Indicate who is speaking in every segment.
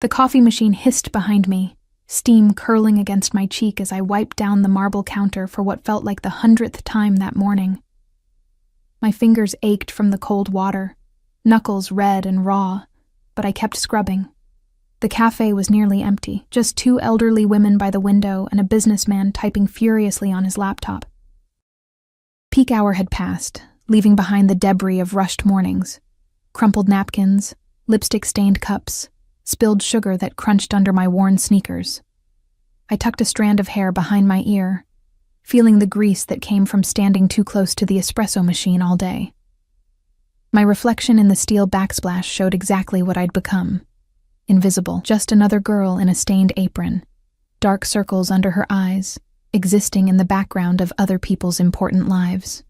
Speaker 1: The coffee machine hissed behind me, steam curling against my cheek as I wiped down the marble counter for what felt like the 100th time that morning. My fingers ached from the cold water, knuckles red and raw, but I kept scrubbing. The cafe was nearly empty, just 2 elderly women by the window and a businessman typing furiously on his laptop. Peak hour had passed, leaving behind the debris of rushed mornings. Crumpled napkins, lipstick-stained cups, spilled sugar that crunched under my worn sneakers. I tucked a strand of hair behind my ear, feeling the grease that came from standing too close to the espresso machine all day. My reflection in the steel backsplash showed exactly what I'd become. Invisible, just another girl in a stained apron, dark circles under her eyes, existing in the background of other people's important lives.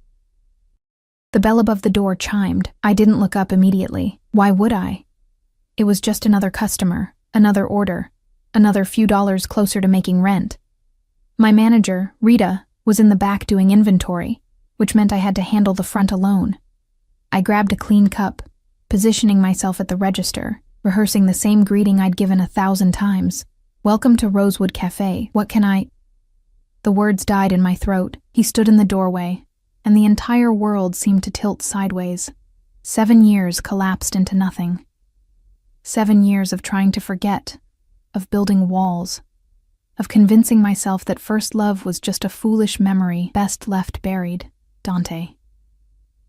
Speaker 1: The bell above the door chimed. I didn't look up immediately. Why would I? It was just another customer, another order, another few dollars closer to making rent. My manager, Rita, was in the back doing inventory, which meant I had to handle the front alone. I grabbed a clean cup, positioning myself at the register, rehearsing the same greeting I'd given 1,000 times. "Welcome to Rosewood Café. What can I—" The words died in my throat. He stood in the doorway, and the entire world seemed to tilt sideways. 7 years collapsed into nothing. 7 years of trying to forget, of building walls, of convincing myself that first love was just a foolish memory best left buried. Dante.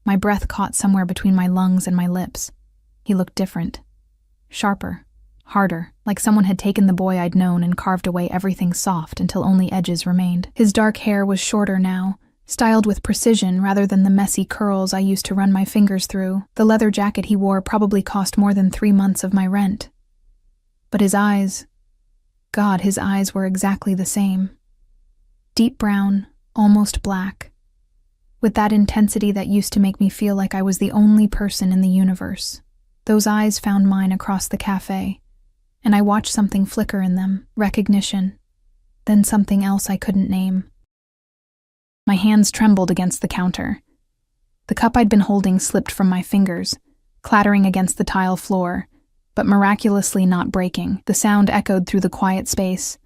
Speaker 1: My breath caught somewhere between my lungs and my lips. He looked different. Sharper, harder, like someone had taken the boy I'd known and carved away everything soft until only edges remained. His dark hair was shorter now, styled with precision rather than the messy curls I used to run my fingers through. The leather jacket he wore probably cost more than 3 months of my rent. But his eyes... God, his eyes were exactly the same. Deep brown, almost black, with that intensity that used to make me feel like I was the only person in the universe. Those eyes found mine across the cafe, and I watched something flicker in them, recognition, then something else I couldn't name. My hands trembled against the counter. The cup I'd been holding slipped from my fingers, clattering against the tile floor, but miraculously not breaking. The sound echoed through the quiet space,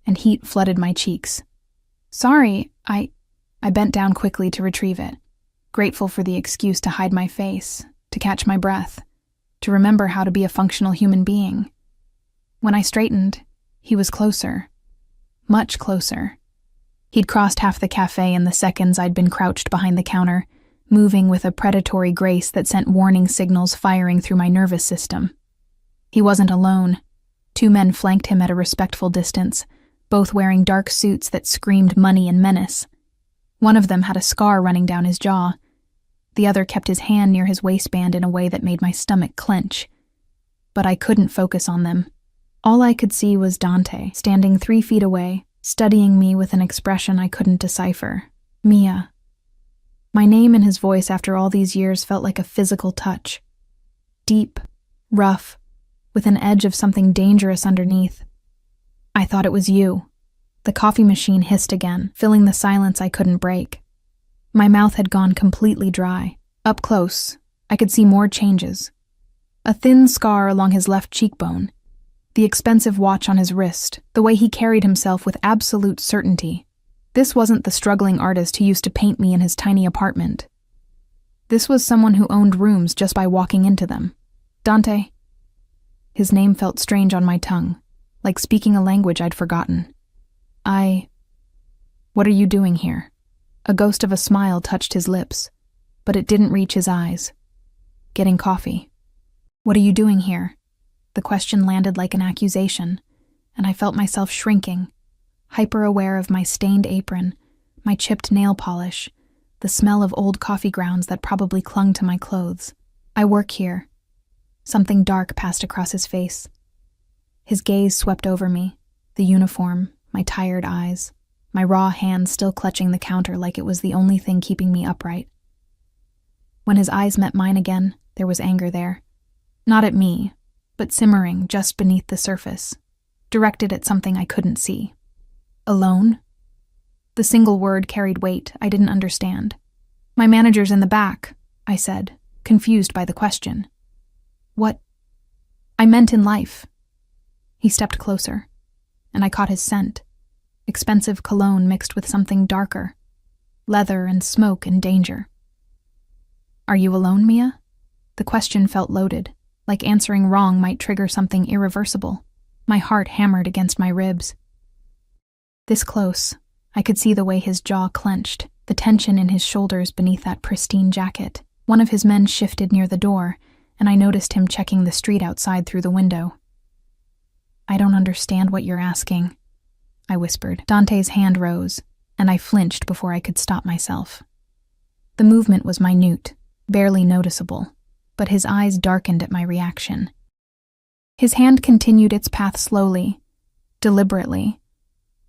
Speaker 1: and heat flooded my cheeks. "Sorry, I bent down quickly to retrieve it, grateful for the excuse to hide my face, to catch my breath, to remember how to be a functional human being. When I straightened, he was closer. Much closer. He'd crossed half the cafe in the seconds I'd been crouched behind the counter, moving with a predatory grace that sent warning signals firing through my nervous system. He wasn't alone. 2 men flanked him at a respectful distance, both wearing dark suits that screamed money and menace. One of them had a scar running down his jaw. The other kept his hand near his waistband in a way that made my stomach clench. But I couldn't focus on them. All I could see was Dante, standing 3 feet away, studying me with an expression I couldn't decipher. Mia. My name and his voice after all these years felt like a physical touch. Deep, rough, with an edge of something dangerous underneath. "I thought it was you." The coffee machine hissed again, filling the silence I couldn't break. My mouth had gone completely dry. Up close, I could see more changes. A thin scar along his left cheekbone, the expensive watch on his wrist, the way he carried himself with absolute certainty. This wasn't the struggling artist who used to paint me in his tiny apartment. This was someone who owned rooms just by walking into them. Dante. His name felt strange on my tongue, like speaking a language I'd forgotten. What are you doing here? A ghost of a smile touched his lips, but it didn't reach his eyes. Getting coffee. What are you doing here? The question landed like an accusation, and I felt myself shrinking, hyper-aware of my stained apron, my chipped nail polish, the smell of old coffee grounds that probably clung to my clothes. "I work here." Something dark passed across his face. His gaze swept over me, the uniform, my tired eyes, my raw hands still clutching the counter like it was the only thing keeping me upright. When his eyes met mine again, there was anger there. Not at me, but simmering just beneath the surface, directed at something I couldn't see. Alone? The single word carried weight I didn't understand. "My manager's in the back," I said, confused by the question. "What?" "I meant in life." He stepped closer, and I caught his scent. Expensive cologne mixed with something darker. Leather and smoke and danger. "Are you alone, Mia?" The question felt loaded, like answering wrong might trigger something irreversible. My heart hammered against my ribs. This close, I could see the way his jaw clenched, the tension in his shoulders beneath that pristine jacket. One of his men shifted near the door, and I noticed him checking the street outside through the window. "I don't understand what you're asking," I whispered. Dante's hand rose, and I flinched before I could stop myself. The movement was minute, barely noticeable, but his eyes darkened at my reaction. His hand continued its path slowly, deliberately,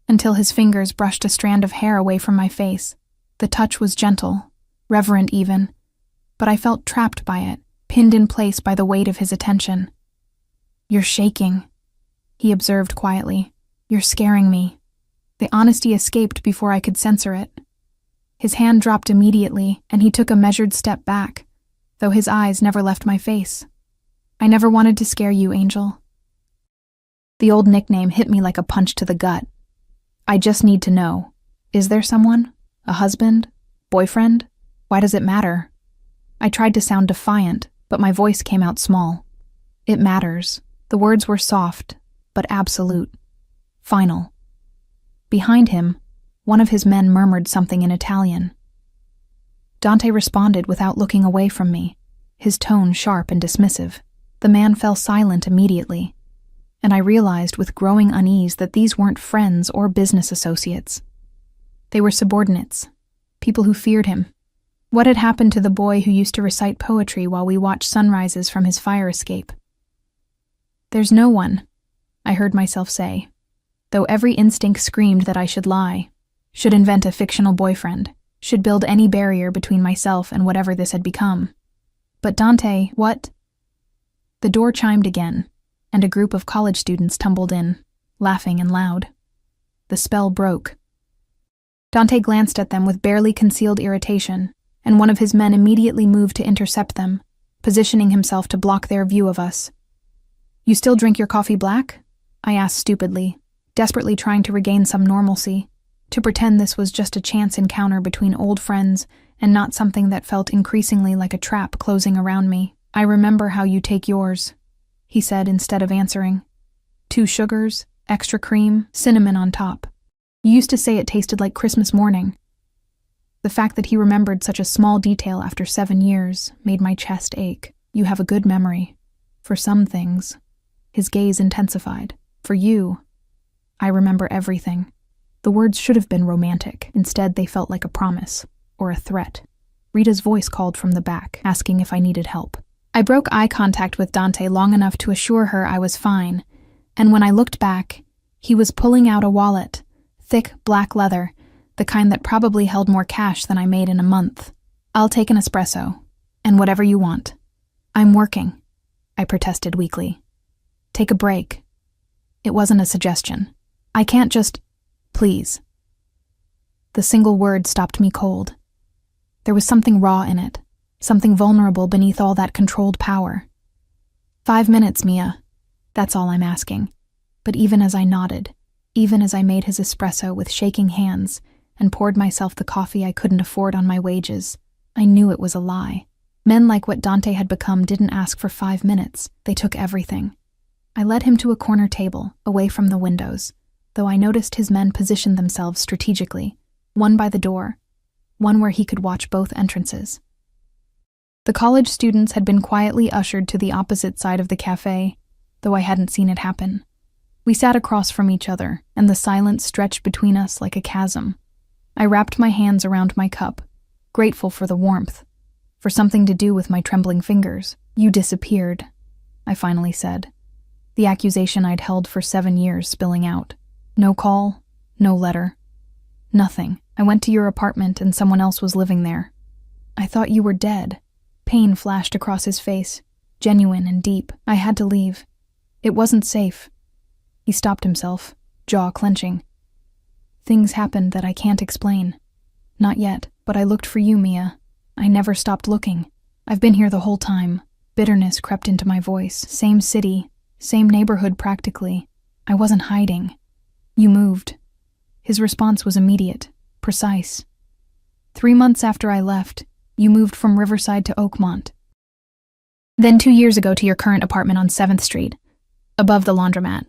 Speaker 1: until his fingers brushed a strand of hair away from my face. The touch was gentle, reverent even, but I felt trapped by it, pinned in place by the weight of his attention. "You're shaking," he observed quietly. "You're scaring me." The honesty escaped before I could censor it. His hand dropped immediately, and he took a measured step back, though his eyes never left my face. "I never wanted to scare you, Angel." The old nickname hit me like a punch to the gut. "I just need to know. Is there someone? A husband? Boyfriend? Why does it matter?" I tried to sound defiant, but my voice came out small. "It matters." The words were soft, but absolute. Final. Behind him, one of his men murmured something in Italian. Dante responded without looking away from me, his tone sharp and dismissive. The man fell silent immediately, and I realized with growing unease that these weren't friends or business associates. They were subordinates, people who feared him. What had happened to the boy who used to recite poetry while we watched sunrises from his fire escape? "There's no one," I heard myself say, though every instinct screamed that I should lie, should invent a fictional boyfriend, should build any barrier between myself and whatever this had become. But Dante, what? The door chimed again, and a group of college students tumbled in, laughing and loud. The spell broke. Dante glanced at them with barely concealed irritation, and one of his men immediately moved to intercept them, positioning himself to block their view of us. "You still drink your coffee black?" I asked stupidly, desperately trying to regain some normalcy, to pretend this was just a chance encounter between old friends and not something that felt increasingly like a trap closing around me. "I remember how you take yours," he said instead of answering. "2 sugars, extra cream, cinnamon on top. You used to say it tasted like Christmas morning." The fact that he remembered such a small detail after 7 years made my chest ache. "You have a good memory. For some things." His gaze intensified. "For you, I remember everything." The words should have been romantic. Instead, they felt like a promise, or a threat. Rita's voice called from the back, asking if I needed help. I broke eye contact with Dante long enough to assure her I was fine, and when I looked back, he was pulling out a wallet, thick black leather, the kind that probably held more cash than I made in a month. "I'll take an espresso, and whatever you want." "I'm working," I protested weakly. "Take a break." It wasn't a suggestion. "I can't just... Please." The single word stopped me cold. There was something raw in it, something vulnerable beneath all that controlled power. 5 minutes, Mia. That's all I'm asking." But even as I nodded, even as I made his espresso with shaking hands and poured myself the coffee I couldn't afford on my wages, I knew it was a lie. Men like what Dante had become didn't ask for 5 minutes. They took everything. I led him to a corner table, away from the windows, though I noticed his men positioned themselves strategically, one by the door, one where he could watch both entrances. The college students had been quietly ushered to the opposite side of the café, though I hadn't seen it happen. We sat across from each other, and the silence stretched between us like a chasm. I wrapped my hands around my cup, grateful for the warmth, for something to do with my trembling fingers. "You disappeared," I finally said, the accusation I'd held for 7 years spilling out. "No call, no letter, nothing. I went to your apartment and someone else was living there. I thought you were dead." Pain flashed across his face, genuine and deep. "I had to leave. It wasn't safe." He stopped himself, jaw clenching. "Things happened that I can't explain. Not yet, but I looked for you, Mia. I never stopped looking. I've been here the whole time." Bitterness crept into my voice. Same city, same neighborhood practically, I wasn't hiding. You moved. His response was immediate, precise. 3 months after I left, you moved from Riverside to Oakmont. Then 2 years ago to your current apartment on 7th Street, above the laundromat.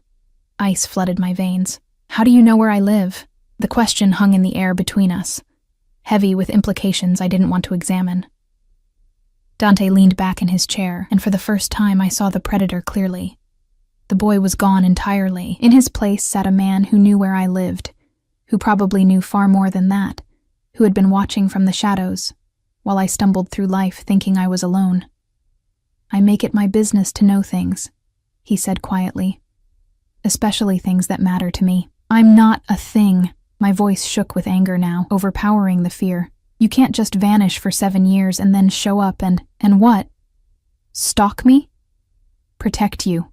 Speaker 1: Ice flooded my veins. How do you know where I live? The question hung in the air between us, heavy with implications I didn't want to examine. Dante leaned back in his chair, and for the first time I saw the predator clearly. The boy was gone entirely. In his place sat a man who knew where I lived, who probably knew far more than that, who had been watching from the shadows, while I stumbled through life thinking I was alone. I make it my business to know things, he said quietly, especially things that matter to me. I'm not a thing. My voice shook with anger now, overpowering the fear. You can't just vanish for 7 years and then show up and what? Stalk me? Protect you.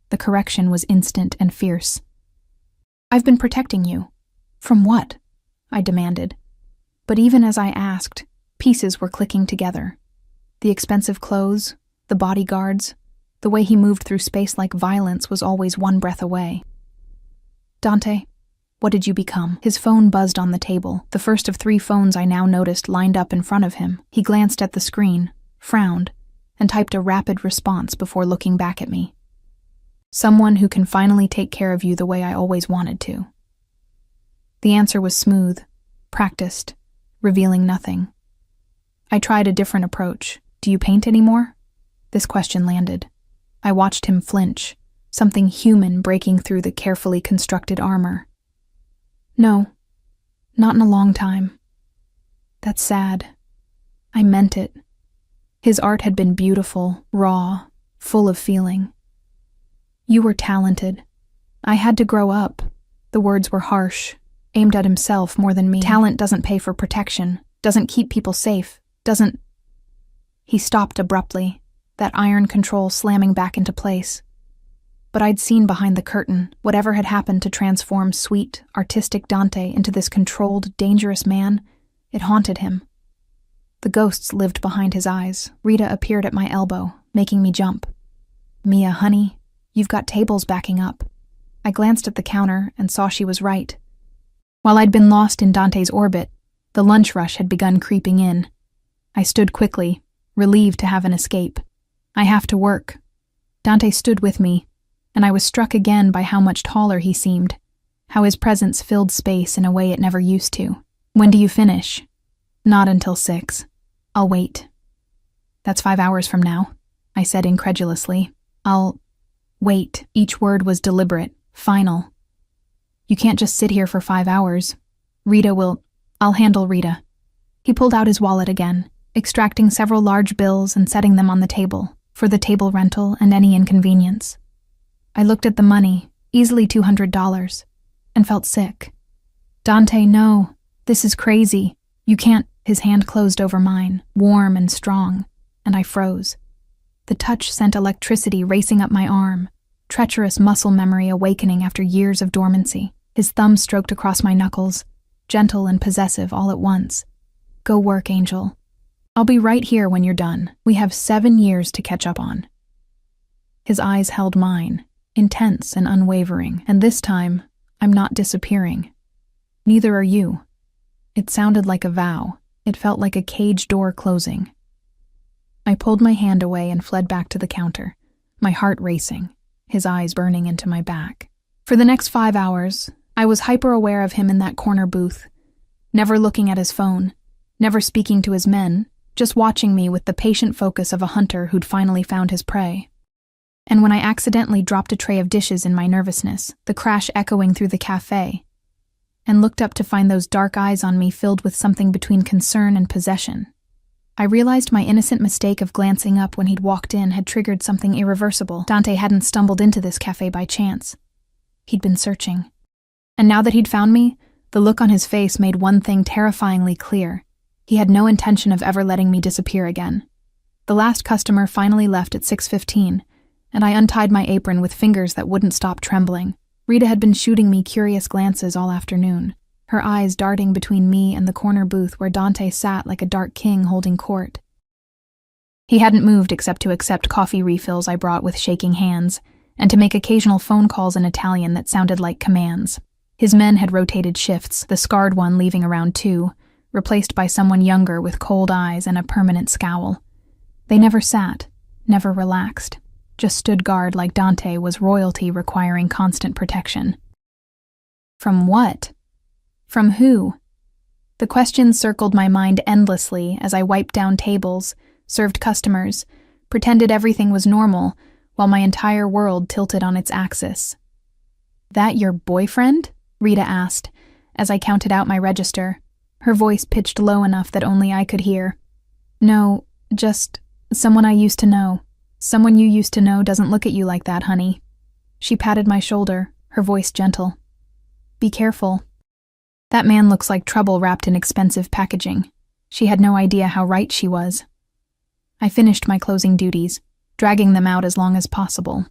Speaker 1: The correction was instant and fierce. I've been protecting you. From what? I demanded. But even as I asked, pieces were clicking together. The expensive clothes, the bodyguards, the way he moved through space like violence was always one breath away. Dante, what did you become? His phone buzzed on the table, the first of 3 phones I now noticed lined up in front of him. He glanced at the screen, frowned, and typed a rapid response before looking back at me. Someone who can finally take care of you the way I always wanted to. The answer was smooth, practiced, revealing nothing. I tried a different approach. Do you paint anymore? This question landed. I watched him flinch, something human breaking through the carefully constructed armor. No, not in a long time. That's sad. I meant it. His art had been beautiful, raw, full of feeling. You were talented. I had to grow up. The words were harsh, aimed at himself more than me. Talent doesn't pay for protection, doesn't keep people safe, doesn't... He stopped abruptly, that iron control slamming back into place. But I'd seen behind the curtain whatever had happened to transform sweet, artistic Dante into this controlled, dangerous man. It haunted him. The ghosts lived behind his eyes. Rita appeared at my elbow, making me jump. Mia, honey, you've got tables backing up. I glanced at the counter and saw she was right. While I'd been lost in Dante's orbit, the lunch rush had begun creeping in. I stood quickly, relieved to have an escape. I have to work. Dante stood with me, and I was struck again by how much taller he seemed, how his presence filled space in a way it never used to. When do you finish? Not until 6. I'll wait. That's 5 hours from now, I said incredulously. I'll wait. Each word was deliberate, final. You can't just sit here for 5 hours. I'll handle Rita. He pulled out his wallet again, extracting several large bills and setting them on the table, for the table rental and any inconvenience. I looked at the money, easily $200, and felt sick. Dante, no, this is crazy. You can't. His hand closed over mine, warm and strong, and I froze. The touch sent electricity racing up my arm, treacherous muscle memory awakening after years of dormancy. His thumb stroked across my knuckles, gentle and possessive all at once. Go work, Angel. I'll be right here when you're done. We have 7 years to catch up on. His eyes held mine, intense and unwavering, and this time, I'm not disappearing. Neither are you. It sounded like a vow. It felt like a cage door closing. I pulled my hand away and fled back to the counter, my heart racing, his eyes burning into my back. For the next 5 hours, I was hyper-aware of him in that corner booth, never looking at his phone, never speaking to his men, just watching me with the patient focus of a hunter who'd finally found his prey. And when I accidentally dropped a tray of dishes in my nervousness, the crash echoing through the café, and looked up to find those dark eyes on me filled with something between concern and possession, I realized my innocent mistake of glancing up when he'd walked in had triggered something irreversible. Dante hadn't stumbled into this café by chance. He'd been searching. And now that he'd found me, the look on his face made one thing terrifyingly clear. He had no intention of ever letting me disappear again. The last customer finally left at 6:15, and I untied my apron with fingers that wouldn't stop trembling. Rita had been shooting me curious glances all afternoon, her eyes darting between me and the corner booth where Dante sat like a dark king holding court. He hadn't moved except to accept coffee refills I brought with shaking hands, and to make occasional phone calls in Italian that sounded like commands. His men had rotated shifts, the scarred one leaving around 2, replaced by someone younger with cold eyes and a permanent scowl. They never sat, never relaxed, just stood guard like Dante was royalty requiring constant protection. From what? From who? The questions circled my mind endlessly as I wiped down tables, served customers, pretended everything was normal, while my entire world tilted on its axis. "That your boyfriend?" Rita asked, as I counted out my register, her voice pitched low enough that only I could hear. "No, just someone I used to know. Someone you used to know doesn't look at you like that, honey." She patted my shoulder, her voice gentle. "Be careful. That man looks like trouble wrapped in expensive packaging." She had no idea how right she was. I finished my closing duties, dragging them out as long as possible.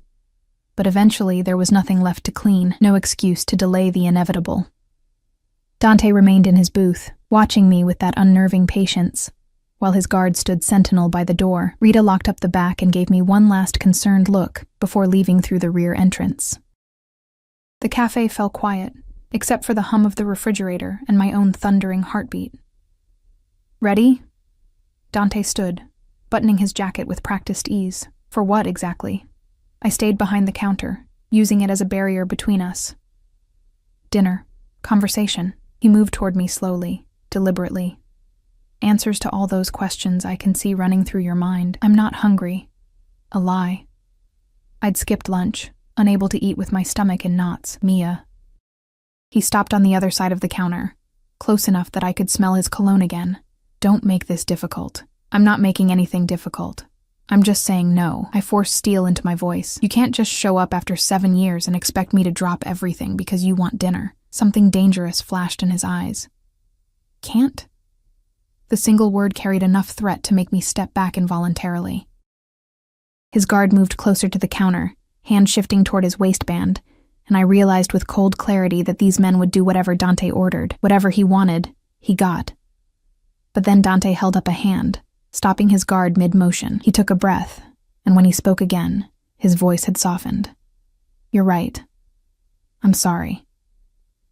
Speaker 1: But eventually there was nothing left to clean, no excuse to delay the inevitable. Dante remained in his booth, watching me with that unnerving patience. While his guard stood sentinel by the door, Rita locked up the back and gave me one last concerned look before leaving through the rear entrance. The cafe fell quiet, except for the hum of the refrigerator and my own thundering heartbeat. "Ready?" Dante stood, buttoning his jacket with practiced ease. For what, exactly? I stayed behind the counter, using it as a barrier between us. "Dinner. Conversation." He moved toward me slowly, deliberately. "Answers to all those questions I can see running through your mind. I'm not hungry." A lie. I'd skipped lunch, unable to eat with my stomach in knots. Mia. He stopped on the other side of the counter, close enough that I could smell his cologne again. "Don't make this difficult." "I'm not making anything difficult. I'm just saying no." I forced steel into my voice. "You can't just show up after 7 years and expect me to drop everything because you want dinner." Something dangerous flashed in his eyes. "Can't?" The single word carried enough threat to make me step back involuntarily. His guard moved closer to the counter, hand shifting toward his waistband, and I realized with cold clarity that these men would do whatever Dante ordered. Whatever he wanted, he got. But then Dante held up a hand, stopping his guard mid-motion. He took a breath, and when he spoke again, his voice had softened. "You're right. I'm sorry."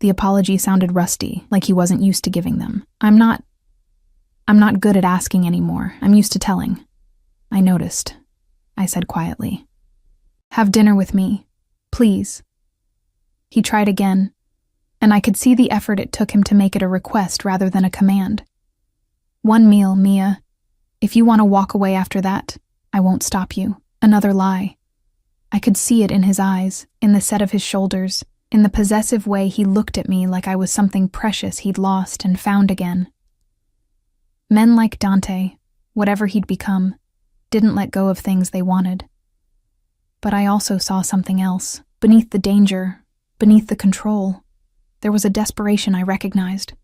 Speaker 1: The apology sounded rusty, like he wasn't used to giving them. I'm not good at asking anymore. I'm used to telling." "I noticed," I said quietly. "Have dinner with me, please." He tried again, and I could see the effort it took him to make it a request rather than a command. "One meal, Mia. If you want to walk away after that, I won't stop you." Another lie. I could see it in his eyes, in the set of his shoulders, in the possessive way he looked at me like I was something precious he'd lost and found again. Men like Dante, whatever he'd become, didn't let go of things they wanted. But I also saw something else. Beneath the danger, beneath the control, there was a desperation I recognized.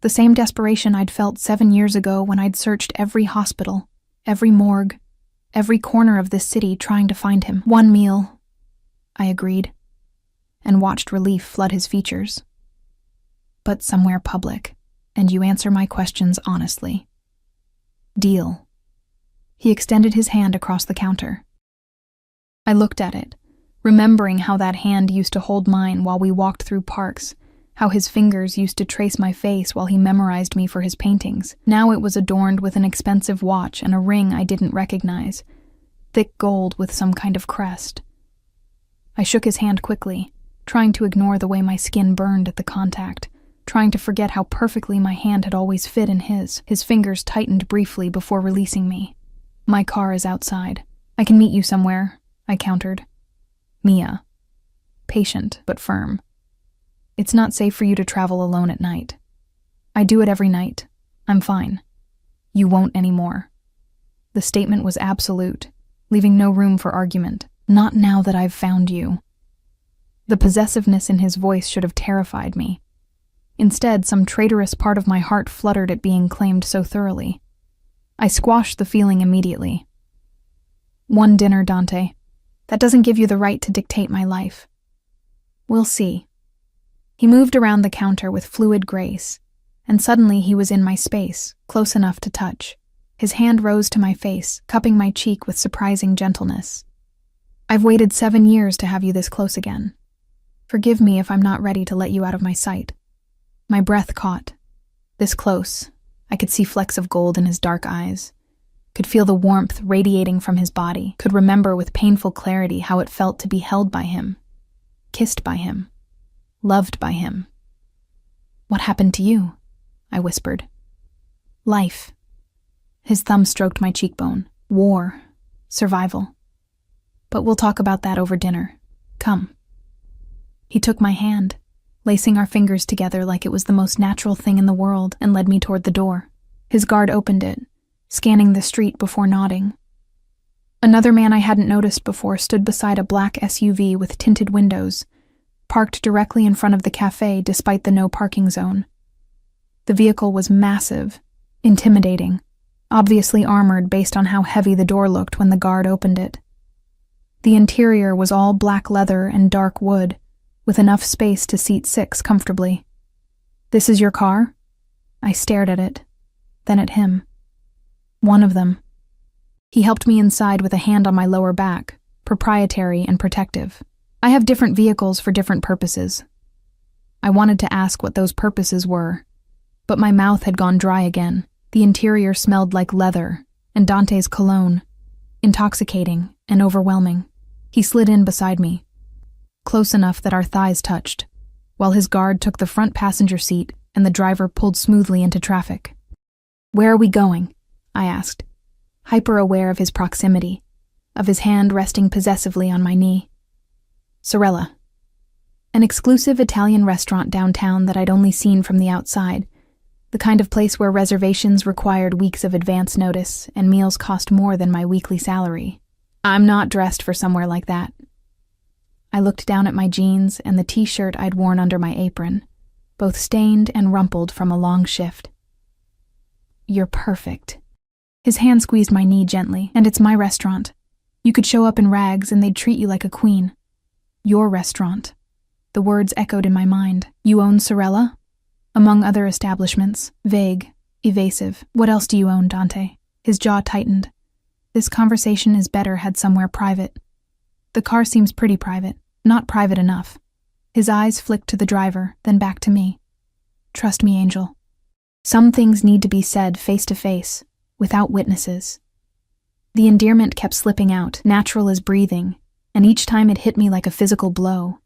Speaker 1: The same desperation I'd felt 7 years ago when I'd searched every hospital, every morgue, every corner of this city trying to find him. "One meal," I agreed, and watched relief flood his features. "But somewhere public, and you answer my questions honestly." "Deal." He extended his hand across the counter. I looked at it, remembering how that hand used to hold mine while we walked through parks, how his fingers used to trace my face while he memorized me for his paintings. Now it was adorned with an expensive watch and a ring I didn't recognize, thick gold with some kind of crest. I shook his hand quickly, trying to ignore the way my skin burned at the contact, trying to forget how perfectly my hand had always fit in his. His fingers tightened briefly before releasing me. "My car is outside. I can meet you somewhere," I countered. Mia. Patient, but firm. "It's not safe for you to travel alone at night." "I do it every night. I'm fine." "You won't anymore." The statement was absolute, leaving no room for argument. "Not now that I've found you." The possessiveness in his voice should have terrified me. Instead, some traitorous part of my heart fluttered at being claimed so thoroughly. I squashed the feeling immediately. "One dinner, Dante. That doesn't give you the right to dictate my life." "We'll see." He moved around the counter with fluid grace, and suddenly he was in my space, close enough to touch. His hand rose to my face, cupping my cheek with surprising gentleness. I've waited 7 years to have you this close again. Forgive me if I'm not ready to let you out of my sight. My breath caught. This close, I could see flecks of gold in his dark eyes, could feel the warmth radiating from his body, could remember with painful clarity how it felt to be held by him, kissed by him, loved by him. What happened to you? I whispered. Life. His thumb stroked my cheekbone. War. Survival. But we'll talk about that over dinner. Come. He took my hand, lacing our fingers together like it was the most natural thing in the world, and led me toward the door. His guard opened it, scanning the street before nodding. Another man I hadn't noticed before stood beside a black SUV with tinted windows, parked directly in front of the cafe despite the no parking zone. The vehicle was massive, intimidating, obviously armored based on how heavy the door looked when the guard opened it. The interior was all black leather and dark wood, with enough space to seat 6 comfortably. This is your car? I stared at it, then at him. One of them. He helped me inside with a hand on my lower back, proprietary and protective. I have different vehicles for different purposes. I wanted to ask what those purposes were, but my mouth had gone dry again. The interior smelled like leather and Dante's cologne, intoxicating and overwhelming. He slid in beside me, close enough that our thighs touched, while his guard took the front passenger seat and the driver pulled smoothly into traffic. Where are we going? I asked, hyper-aware of his proximity, of his hand resting possessively on my knee. Sorella. An exclusive Italian restaurant downtown that I'd only seen from the outside, the kind of place where reservations required weeks of advance notice and meals cost more than my weekly salary. I'm not dressed for somewhere like that. I looked down at my jeans and the t-shirt I'd worn under my apron, both stained and rumpled from a long shift. You're perfect. His hand squeezed my knee gently, and it's my restaurant. You could show up in rags and they'd treat you like a queen. Your restaurant. The words echoed in my mind. You own Sorella? Among other establishments. Vague, evasive. What else do you own, Dante? His jaw tightened. This conversation is better had somewhere private. The car seems pretty private. Not private enough. His eyes flicked to the driver, then back to me. Trust me, Angel. Some things need to be said face to face, without witnesses. The endearment kept slipping out, natural as breathing, and each time it hit me like a physical blow.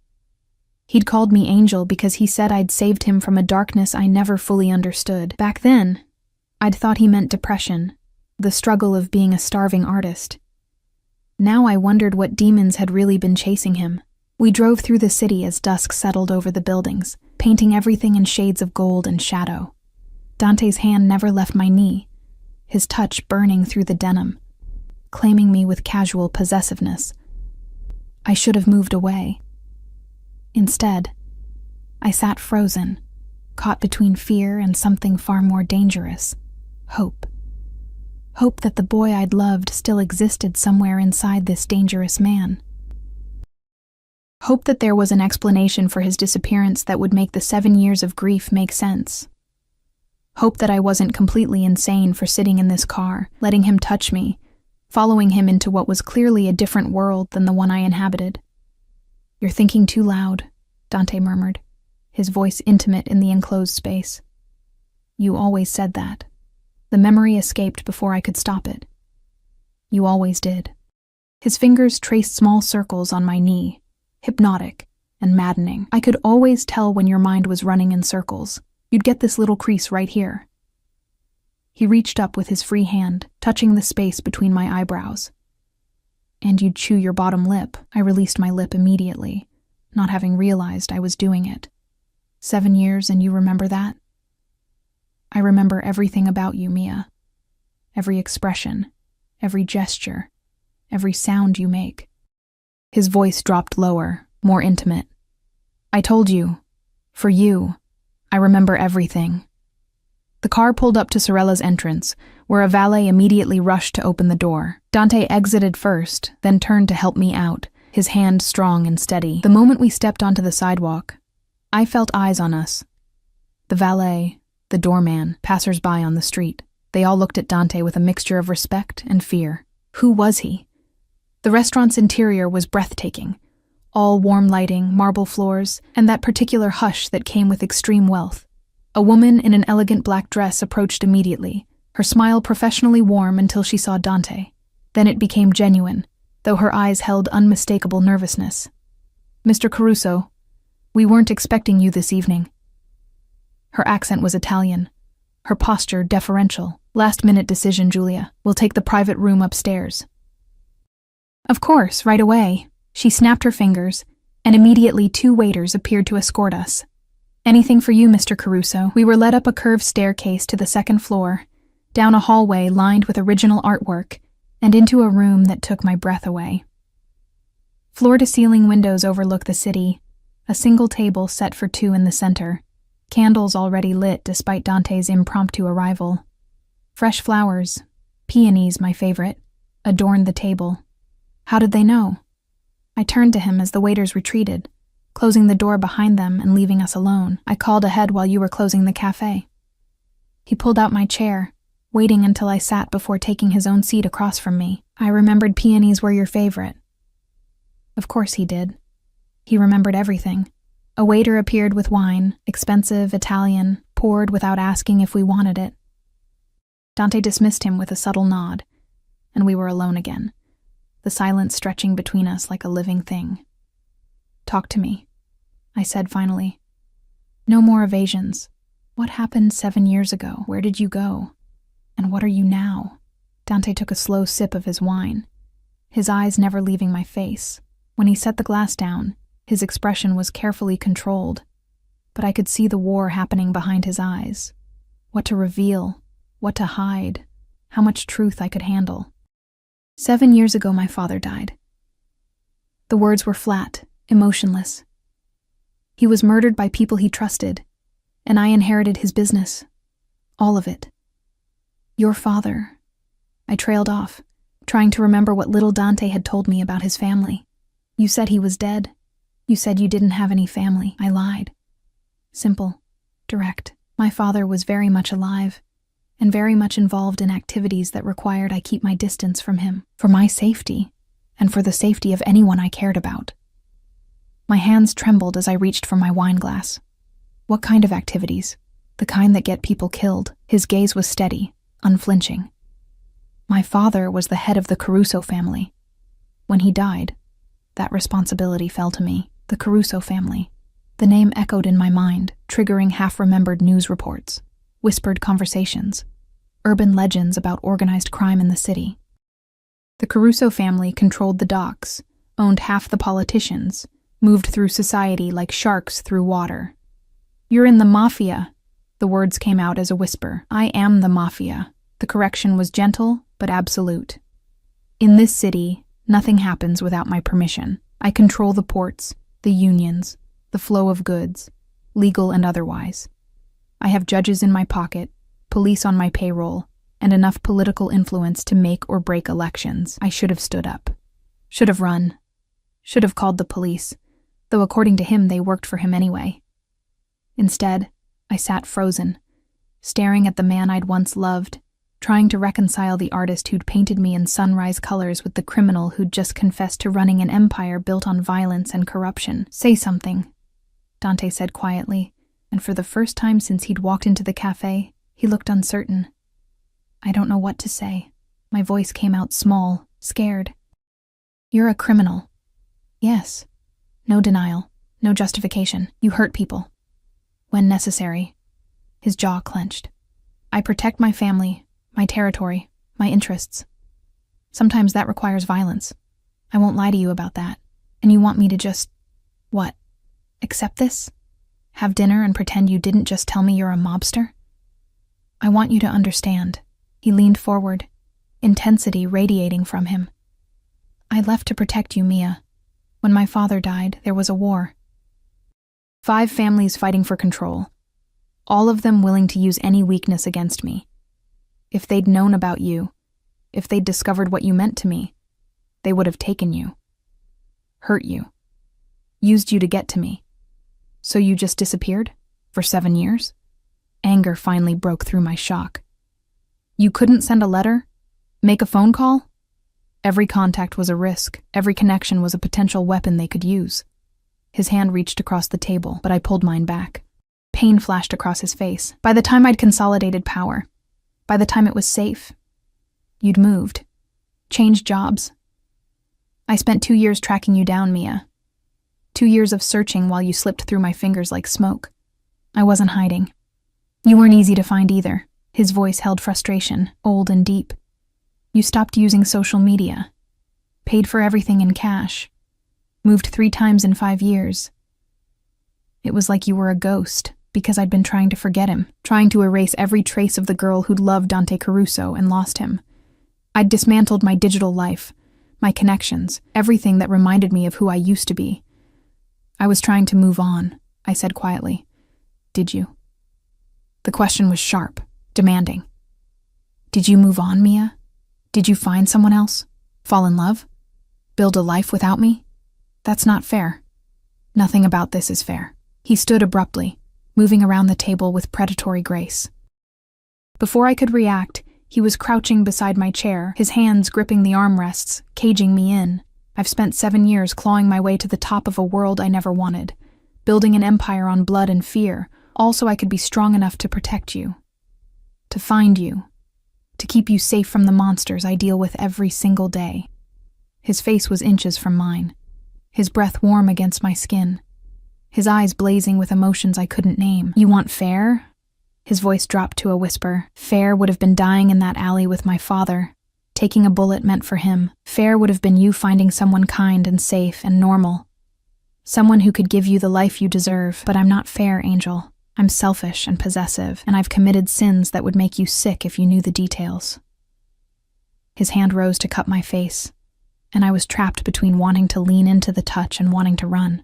Speaker 1: He'd called me Angel because he said I'd saved him from a darkness I never fully understood. Back then, I'd thought he meant depression, the struggle of being a starving artist. Now I wondered what demons had really been chasing him. We drove through the city as dusk settled over the buildings, painting everything in shades of gold and shadow. Dante's hand never left my knee, his touch burning through the denim, claiming me with casual possessiveness. I should have moved away. Instead, I sat frozen, caught between fear and something far more dangerous, hope. Hope that the boy I'd loved still existed somewhere inside this dangerous man. Hope that there was an explanation for his disappearance that would make the 7 years of grief make sense. Hope that I wasn't completely insane for sitting in this car, letting him touch me, following him into what was clearly a different world than the one I inhabited. You're thinking too loud, Dante murmured, his voice intimate in the enclosed space. You always said that. The memory escaped before I could stop it. You always did. His fingers traced small circles on my knee, hypnotic and maddening. I could always tell when your mind was running in circles. You'd get this little crease right here. He reached up with his free hand, touching the space between my eyebrows. And you'd chew your bottom lip. I released my lip immediately, not having realized I was doing it. 7 years and you remember that? I remember everything about you, Mia. Every expression, every gesture, every sound you make. His voice dropped lower, more intimate. I told you, for you, I remember everything. The car pulled up to Sorella's entrance, where a valet immediately rushed to open the door. Dante exited first, then turned to help me out, his hand strong and steady. The moment we stepped onto the sidewalk, I felt eyes on us. The valet, the doorman, passers-by on the street. They all looked at Dante with a mixture of respect and fear. Who was he? The restaurant's interior was breathtaking. All warm lighting, marble floors, and that particular hush that came with extreme wealth. A woman in an elegant black dress approached immediately, her smile professionally warm until she saw Dante. Then it became genuine, though her eyes held unmistakable nervousness. "Mr. Caruso, we weren't expecting you this evening." Her accent was Italian, her posture deferential. "Last-minute decision, Julia. We'll take the private room upstairs." "Of course, right away." She snapped her fingers, and immediately 2 waiters appeared to escort us. "Anything for you, Mr. Caruso." We were led up a curved staircase to the 2nd floor, down a hallway lined with original artwork, and into a room that took my breath away. Floor-to-ceiling windows overlook the city, a single table set for 2 in the center, candles already lit despite Dante's impromptu arrival. Fresh flowers, peonies my favorite, adorned the table. How did they know? I turned to him as the waiters retreated, closing the door behind them and leaving us alone. "I called ahead while you were closing the cafe." He pulled out my chair, waiting until I sat before taking his own seat across from me. "I remembered peonies were your favorite." Of course he did. He remembered everything. A waiter appeared with wine, expensive, Italian, poured without asking if we wanted it. Dante dismissed him with a subtle nod, and we were alone again, the silence stretching between us like a living thing. "Talk to me," I said finally. "No more evasions. What happened 7 years ago? Where did you go? And what are you now?" Dante took a slow sip of his wine, his eyes never leaving my face. When he set the glass down, his expression was carefully controlled, but I could see the war happening behind his eyes. What to reveal, what to hide, how much truth I could handle. 7 years ago my father died. The words were flat, emotionless. He was murdered by people he trusted, and I inherited his business. All of it. "Your father." I trailed off, trying to remember what little Dante had told me about his family. "You said he was dead. You said you didn't have any family." I lied. Simple, direct. My father was very much alive, and very much involved in activities that required I keep my distance from him, for my safety, and for the safety of anyone I cared about. My hands trembled as I reached for my wine glass. "What kind of activities?" "The kind that get people killed." His gaze was steady, unflinching. "My father was the head of the Caruso family. When he died, that responsibility fell to me. The Caruso family." The name echoed in my mind, triggering half-remembered news reports, whispered conversations, urban legends about organized crime in the city. The Caruso family controlled the docks, owned half the politicians, moved through society like sharks through water. "You're in the Mafia," the words came out as a whisper. "I am the Mafia." The correction was gentle but absolute. "In this city, nothing happens without my permission. I control the ports, the unions, the flow of goods, legal and otherwise. I have judges in my pocket, police on my payroll, and enough political influence to make or break elections." I should have stood up. Should have run. Should have called the police, though according to him they worked for him anyway. Instead, I sat frozen, staring at the man I'd once loved, trying to reconcile the artist who'd painted me in sunrise colors with the criminal who'd just confessed to running an empire built on violence and corruption. "Say something," Dante said quietly, and for the first time since he'd walked into the cafe, he looked uncertain. "I don't know what to say." My voice came out small, scared. "You're a criminal." "Yes." No denial, no justification. "You hurt people. When necessary." His jaw clenched. "I protect my family, my territory, my interests. Sometimes that requires violence. I won't lie to you about that. And you want me to just, what, accept this? Have dinner and pretend you didn't just tell me you're a mobster? I want you to understand." He leaned forward, intensity radiating from him. "I left to protect you, Mia. When my father died, there was a war. 5 families fighting for control, all of them willing to use any weakness against me. If they'd known about you, if they'd discovered what you meant to me, they would have taken you, hurt you, used you to get to me. So you just disappeared? For 7 years?" Anger finally broke through my shock. "You couldn't send a letter? Make a phone call?" Every contact was a risk. Every connection was a potential weapon they could use. His hand reached across the table, but I pulled mine back. Pain flashed across his face. By the time I'd consolidated power, by the time it was safe, you'd moved, changed jobs. I spent 2 years tracking you down, Mia. 2 years of searching while you slipped through my fingers like smoke. I wasn't hiding. You weren't easy to find either. His voice held frustration, old and deep. You stopped using social media, paid for everything in cash, moved 3 times in 5 years. It was like you were a ghost, because I'd been trying to forget him, trying to erase every trace of the girl who'd loved Dante Caruso and lost him. I'd dismantled my digital life, my connections, everything that reminded me of who I used to be. I was trying to move on, I said quietly. Did you? The question was sharp, demanding. Did you move on, Mia? Did you find someone else? Fall in love? Build a life without me? That's not fair. Nothing about this is fair. He stood abruptly, moving around the table with predatory grace. Before I could react, he was crouching beside my chair, his hands gripping the armrests, caging me in. I've spent 7 years clawing my way to the top of a world I never wanted, building an empire on blood and fear, all so I could be strong enough to protect you, to find you, to keep you safe from the monsters I deal with every single day. His face was inches from mine, his breath warm against my skin, his eyes blazing with emotions I couldn't name. You want fair? His voice dropped to a whisper. Fair would have been dying in that alley with my father, taking a bullet meant for him. Fair would have been you finding someone kind and safe and normal, someone who could give you the life you deserve. But I'm not fair, Angel. I'm selfish and possessive, and I've committed sins that would make you sick if you knew the details. His hand rose to cup my face, and I was trapped between wanting to lean into the touch and wanting to run.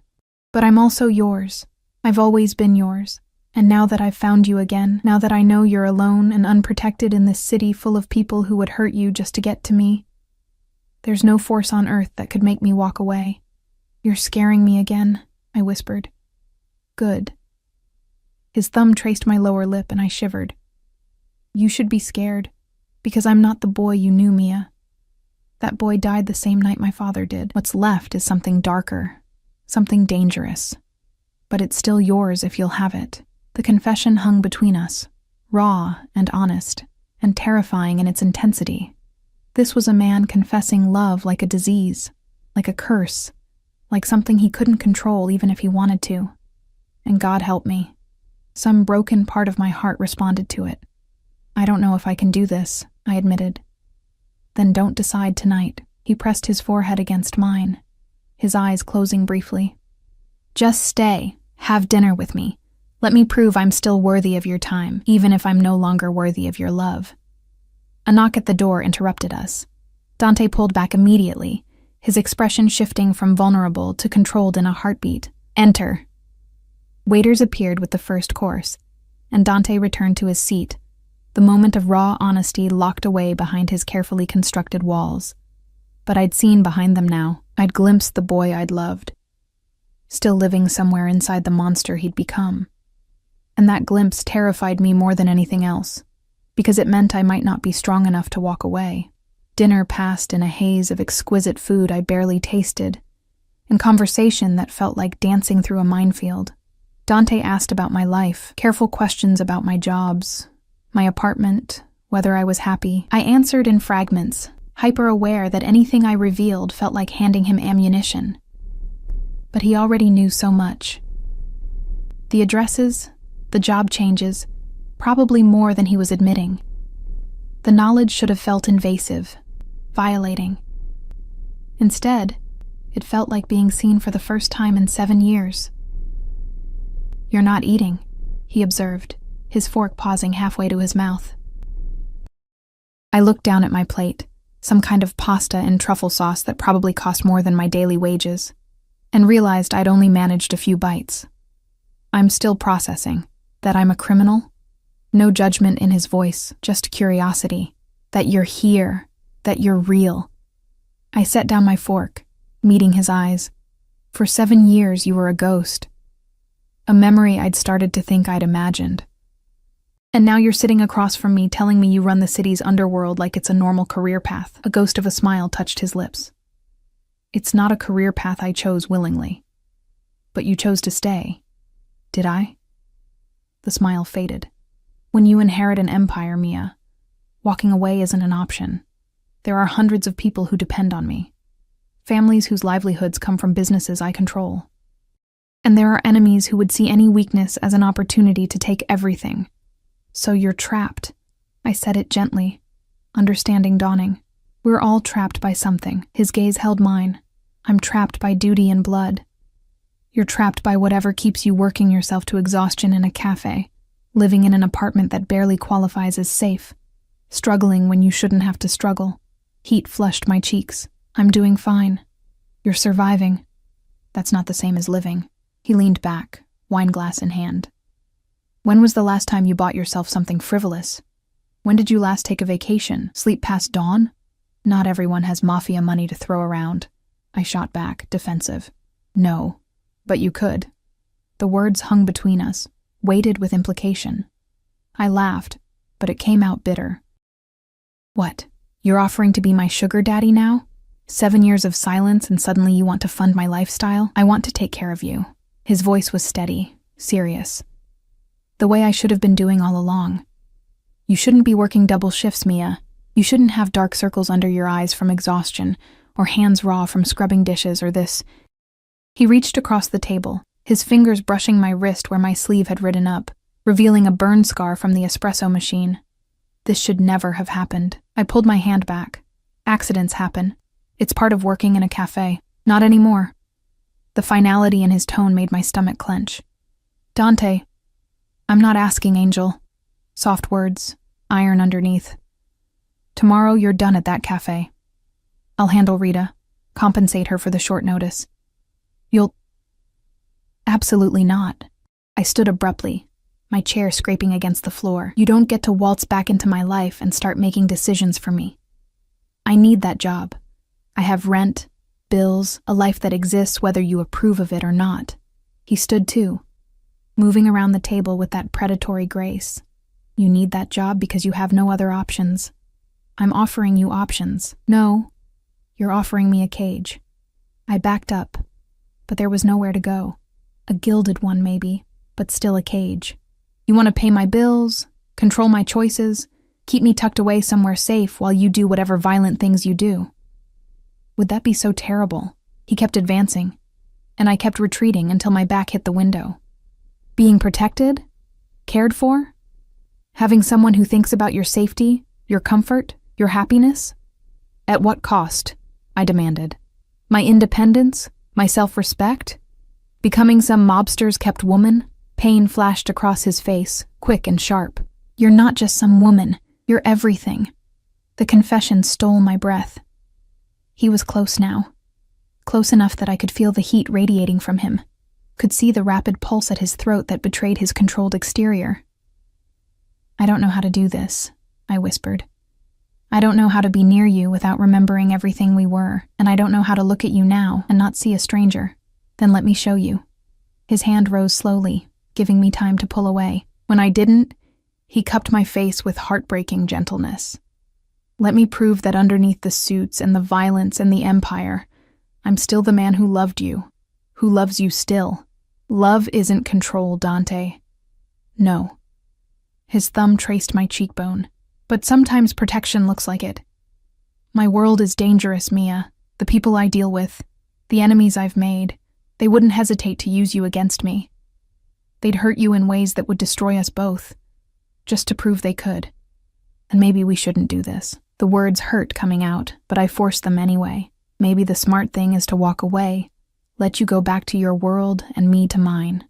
Speaker 1: But I'm also yours. I've always been yours. And now that I've found you again, now that I know you're alone and unprotected in this city full of people who would hurt you just to get to me, there's no force on earth that could make me walk away. You're scaring me again, I whispered. Good. His thumb traced my lower lip and I shivered. You should be scared, because I'm not the boy you knew, Mia. That boy died the same night my father did. What's left is something darker, something dangerous. But it's still yours if you'll have it. The confession hung between us, raw and honest, and terrifying in its intensity. This was a man confessing love like a disease, like a curse, like something he couldn't control even if he wanted to. And God help me. Some broken part of my heart responded to it. I don't know if I can do this, I admitted. Then don't decide tonight. He pressed his forehead against mine, his eyes closing briefly. Just stay. Have dinner with me. Let me prove I'm still worthy of your time, even if I'm no longer worthy of your love. A knock at the door interrupted us. Dante pulled back immediately, his expression shifting from vulnerable to controlled in a heartbeat. Enter. Waiters appeared with the first course, and Dante returned to his seat, the moment of raw honesty locked away behind his carefully constructed walls. But I'd seen behind them now. I'd glimpsed the boy I'd loved, still living somewhere inside the monster he'd become. And that glimpse terrified me more than anything else, because it meant I might not be strong enough to walk away. Dinner passed in a haze of exquisite food I barely tasted, and conversation that felt like dancing through a minefield. Dante asked about my life, careful questions about my jobs, my apartment, whether I was happy. I answered in fragments, hyper-aware that anything I revealed felt like handing him ammunition. But he already knew so much. The addresses, the job changes, probably more than he was admitting. The knowledge should have felt invasive, violating. Instead, it felt like being seen for the first time in 7 years. You're not eating, he observed, his fork pausing halfway to his mouth. I looked down at my plate, some kind of pasta and truffle sauce that probably cost more than my daily wages, and realized I'd only managed a few bites. I'm still processing. That I'm a criminal? No judgment in his voice, just curiosity. That you're here, that you're real. I set down my fork, meeting his eyes. For 7 years you were a ghost. A memory I'd started to think I'd imagined. And now you're sitting across from me telling me you run the city's underworld like it's a normal career path. A ghost of a smile touched his lips. It's not a career path I chose willingly. But you chose to stay. Did I? The smile faded. When you inherit an empire, Mia, walking away isn't an option. There are hundreds of people who depend on me. Families whose livelihoods come from businesses I control. And there are enemies who would see any weakness as an opportunity to take everything. So you're trapped. I said it gently, understanding dawning. We're all trapped by something. His gaze held mine. I'm trapped by duty and blood. You're trapped by whatever keeps you working yourself to exhaustion in a cafe, living in an apartment that barely qualifies as safe, struggling when you shouldn't have to struggle. Heat flushed my cheeks. I'm doing fine. You're surviving. That's not the same as living. He leaned back, wineglass in hand. When was the last time you bought yourself something frivolous? When did you last take a vacation? Sleep past dawn? Not everyone has Mafia money to throw around. I shot back, defensive. No, but you could. The words hung between us, weighted with implication. I laughed, but it came out bitter. What? You're offering to be my sugar daddy now? 7 years of silence and suddenly you want to fund my lifestyle? I want to take care of you. His voice was steady, serious. The way I should have been doing all along. You shouldn't be working double shifts, Mia. You shouldn't have dark circles under your eyes from exhaustion, or hands raw from scrubbing dishes or this. He reached across the table, his fingers brushing my wrist where my sleeve had ridden up, revealing a burn scar from the espresso machine. This should never have happened. I pulled my hand back. Accidents happen. It's part of working in a cafe. Not anymore. The finality in his tone made my stomach clench. Dante. I'm not asking, Angel. Soft words, iron underneath. Tomorrow you're done at that cafe. I'll handle Rita, compensate her for the short notice. You'll... Absolutely not. I stood abruptly, my chair scraping against the floor. You don't get to waltz back into my life and start making decisions for me. I need that job. I have rent, bills, a life that exists whether you approve of it or not. He stood too, moving around the table with that predatory grace. You need that job because you have no other options. I'm offering you options. No, you're offering me a cage. I backed up, but there was nowhere to go. A gilded one maybe, but still a cage. You want to pay my bills, control my choices, keep me tucked away somewhere safe while you do whatever violent things you do. Would that be so terrible? He kept advancing, and I kept retreating until my back hit the window. Being protected? Cared for? Having someone who thinks about your safety, your comfort, your happiness? At what cost? I demanded. My independence? My self-respect? Becoming some mobster's kept woman? Pain flashed across his face, quick and sharp. You're not just some woman. You're everything. The confession stole my breath. He was close now. Close enough that I could feel the heat radiating from him. Could see the rapid pulse at his throat that betrayed his controlled exterior. I don't know how to do this, I whispered. I don't know how to be near you without remembering everything we were, and I don't know how to look at you now and not see a stranger. Then let me show you. His hand rose slowly, giving me time to pull away. When I didn't, he cupped my face with heartbreaking gentleness. Let me prove that underneath the suits and the violence and the empire, I'm still the man who loved you, who loves you still. Love isn't control, Dante. No. His thumb traced my cheekbone. But sometimes protection looks like it. My world is dangerous, Mia. The people I deal with, the enemies I've made, they wouldn't hesitate to use you against me. They'd hurt you in ways that would destroy us both, just to prove they could. And maybe we shouldn't do this. The words hurt coming out, but I forced them anyway. Maybe the smart thing is to walk away, let you go back to your world and me to mine.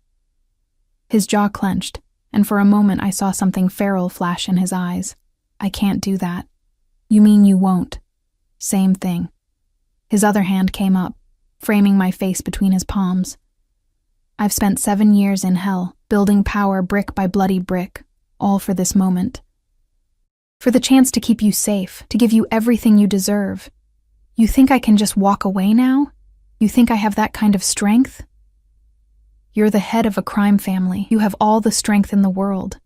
Speaker 1: His jaw clenched, and for a moment I saw something feral flash in his eyes. I can't do that. You mean you won't? Same thing. His other hand came up, framing my face between his palms. I've spent 7 years in hell, building power brick by bloody brick, all for this moment. For the chance to keep you safe, to give you everything you deserve. You think I can just walk away now? You think I have that kind of strength? You're the head of a crime family. You have all the strength in the world.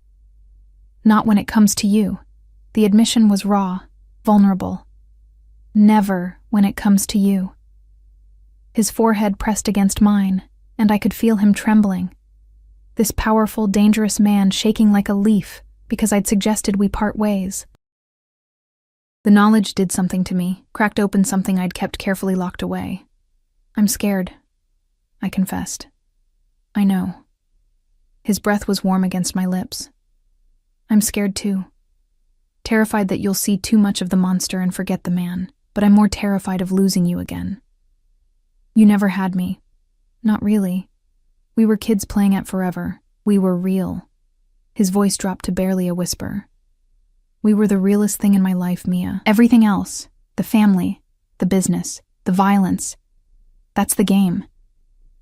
Speaker 1: Not when it comes to you. The admission was raw, vulnerable. Never when it comes to you. His forehead pressed against mine, and I could feel him trembling. This powerful, dangerous man shaking like a leaf because I'd suggested we part ways. The knowledge did something to me, cracked open something I'd kept carefully locked away. I'm scared, I confessed. I know. His breath was warm against my lips. I'm scared too. Terrified that you'll see too much of the monster and forget the man, but I'm more terrified of losing you again. You never had me. Not really. We were kids playing at forever. We were real. His voice dropped to barely a whisper. We were the realest thing in my life, Mia. Everything else, the family, the business, the violence, that's the game.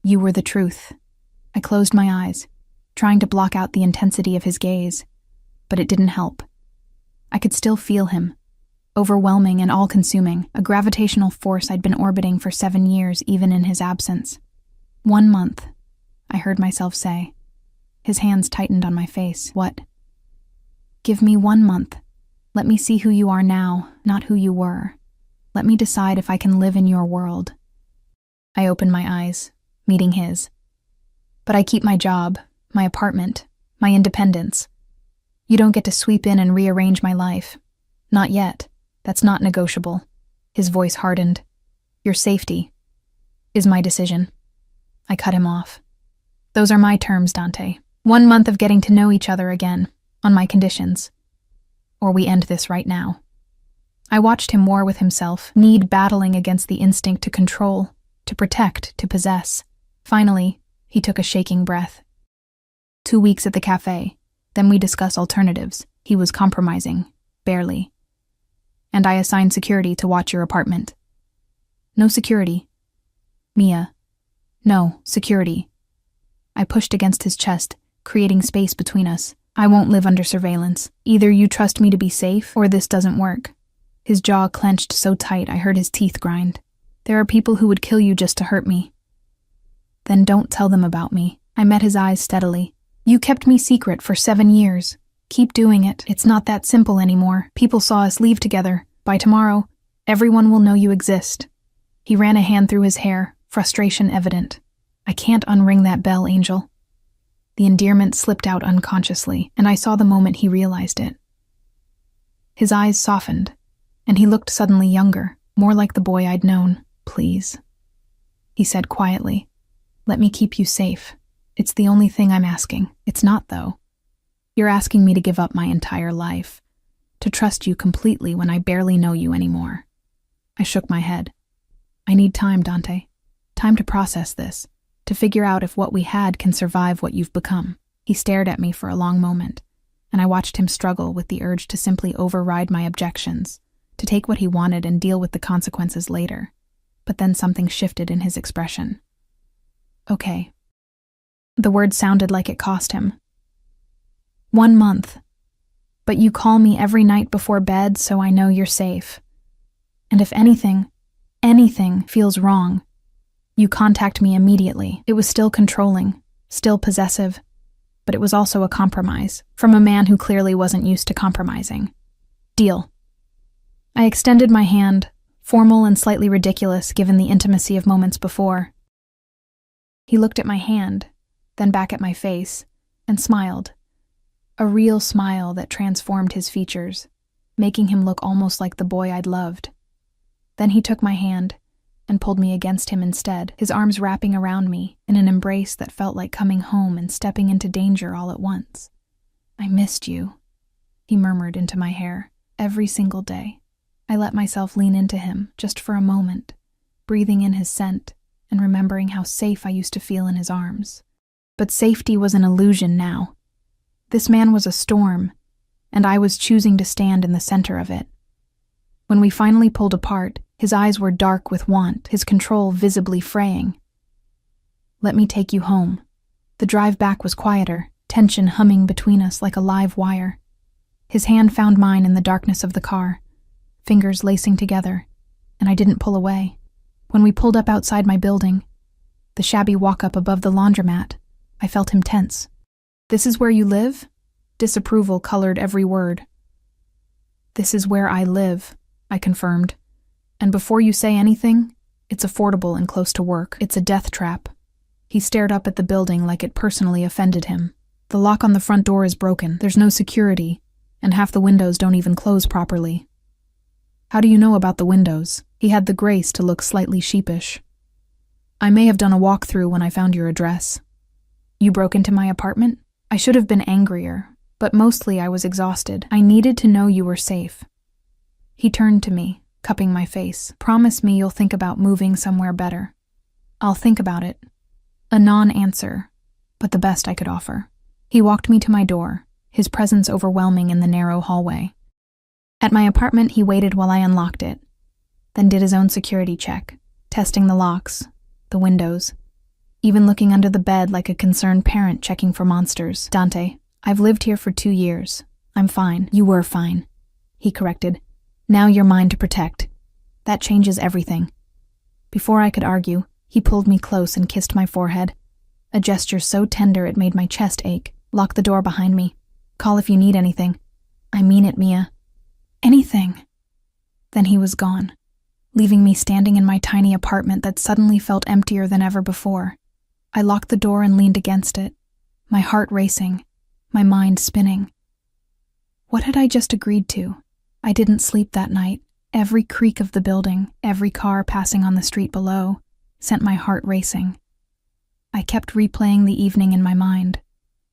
Speaker 1: You were the truth. I closed my eyes, trying to block out the intensity of his gaze, but it didn't help. I could still feel him, overwhelming and all-consuming, a gravitational force I'd been orbiting for 7 years even in his absence. 1 month, I heard myself say. His hands tightened on my face. What? Give me 1 month. Let me see who you are now, not who you were. Let me decide if I can live in your world. I opened my eyes, meeting his. But I keep my job, my apartment, my independence. You don't get to sweep in and rearrange my life. Not yet. That's not negotiable. His voice hardened. Your safety is my decision. I cut him off. Those are my terms, Dante. 1 month of getting to know each other again, on my conditions. Or we end this right now. I watched him war with himself, need battling against the instinct to control, to protect, to possess. Finally, he took a shaking breath. 2 weeks at the cafe, then we discuss alternatives. He was compromising, barely. And I assigned security to watch your apartment. No security. Mia. No, security. I pushed against his chest, creating space between us. I won't live under surveillance. Either you trust me to be safe, or this doesn't work. His jaw clenched so tight I heard his teeth grind. There are people who would kill you just to hurt me. Then don't tell them about me. I met his eyes steadily. You kept me secret for 7 years. Keep doing it. It's not that simple anymore. People saw us leave together. By tomorrow, everyone will know you exist. He ran a hand through his hair, frustration evident. I can't unring that bell, Angel. The endearment slipped out unconsciously, and I saw the moment he realized it. His eyes softened, and he looked suddenly younger, more like the boy I'd known. Please, he said quietly. Let me keep you safe. It's the only thing I'm asking. It's not, though. You're asking me to give up my entire life, to trust you completely when I barely know you anymore. I shook my head. I need time, Dante. Time to process this, to figure out if what we had can survive what you've become. He stared at me for a long moment, and I watched him struggle with the urge to simply override my objections, to take what he wanted and deal with the consequences later. But then something shifted in his expression. Okay. The word sounded like it cost him. 1 month. But you call me every night before bed, so I know you're safe. And if anything feels wrong, you contact me immediately. It was still controlling, still possessive, but it was also a compromise, from a man who clearly wasn't used to compromising. Deal. I extended my hand, formal and slightly ridiculous given the intimacy of moments before. He looked at my hand, then back at my face, and smiled. A real smile that transformed his features, making him look almost like the boy I'd loved. Then he took my hand and pulled me against him instead, his arms wrapping around me in an embrace that felt like coming home and stepping into danger all at once. I missed you, he murmured into my hair, every single day. I let myself lean into him just for a moment, breathing in his scent and remembering how safe I used to feel in his arms. But safety was an illusion now. This man was a storm, and I was choosing to stand in the center of it. When we finally pulled apart, his eyes were dark with want, his control visibly fraying. Let me take you home. The drive back was quieter, tension humming between us like a live wire. His hand found mine in the darkness of the car, fingers lacing together, and I didn't pull away. When we pulled up outside my building, the shabby walk-up above the laundromat, I felt him tense. This is where you live? Disapproval colored every word. "This is where I live," I confirmed. "And before you say anything, it's affordable and close to work. It's a death trap." He stared up at the building like it personally offended him. "The lock on the front door is broken. There's no security, and half the windows don't even close properly." "How do you know about the windows?" He had the grace to look slightly sheepish. "I may have done a walkthrough when I found your address." "You broke into my apartment?" I should have been angrier, but mostly I was exhausted. I needed to know you were safe. He turned to me, cupping my face. "Promise me you'll think about moving somewhere better." "I'll think about it." A non-answer, but the best I could offer. He walked me to my door, his presence overwhelming in the narrow hallway. At my apartment, he waited while I unlocked it, then did his own security check, testing the locks, the windows, even looking under the bed like a concerned parent checking for monsters. "Dante, I've lived here for 2 years. I'm fine." "You were fine," he corrected. "Now you're mine to protect. That changes everything." Before I could argue, he pulled me close and kissed my forehead, a gesture so tender it made my chest ache. "Lock the door behind me. Call if you need anything." "I mean it, Mia." "Anything." Then he was gone, leaving me standing in my tiny apartment that suddenly felt emptier than ever before. I locked the door and leaned against it, my heart racing, my mind spinning. What had I just agreed to? I didn't sleep that night. Every creak of the building, every car passing on the street below, sent my heart racing. I kept replaying the evening in my mind.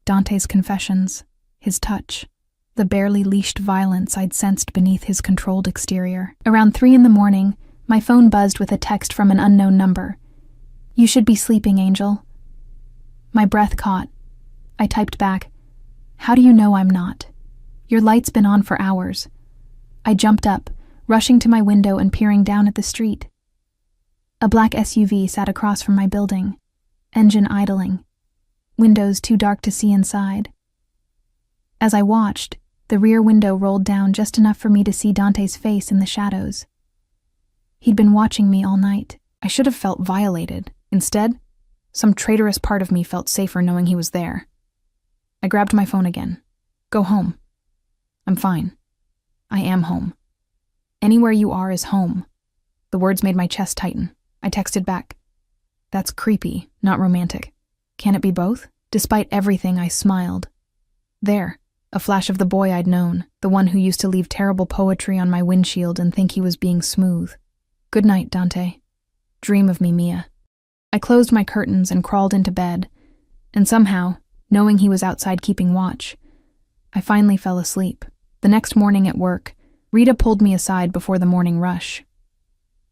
Speaker 1: Dante's confessions, his touch, the barely leashed violence I'd sensed beneath his controlled exterior. Around 3 a.m, my phone buzzed with a text from an unknown number. "You should be sleeping, Angel." My breath caught. I typed back, "How do you know I'm not? Your light's been on for hours." I jumped up, rushing to my window and peering down at the street. A black SUV sat across from my building, engine idling, windows too dark to see inside. As I watched, the rear window rolled down just enough for me to see Dante's face in the shadows. He'd been watching me all night. I should have felt violated. Instead, some traitorous part of me felt safer knowing he was there. I grabbed my phone again. "Go home." "I'm fine. I am home. Anywhere you are is home." The words made my chest tighten. I texted back, "That's creepy, not romantic. Can it be both?" Despite everything, I smiled. There, a flash of the boy I'd known, the one who used to leave terrible poetry on my windshield and think he was being smooth. "Good night, Dante. Dream of me, Mia." I closed my curtains and crawled into bed, and somehow, knowing he was outside keeping watch, I finally fell asleep. The next morning at work, Rita pulled me aside before the morning rush.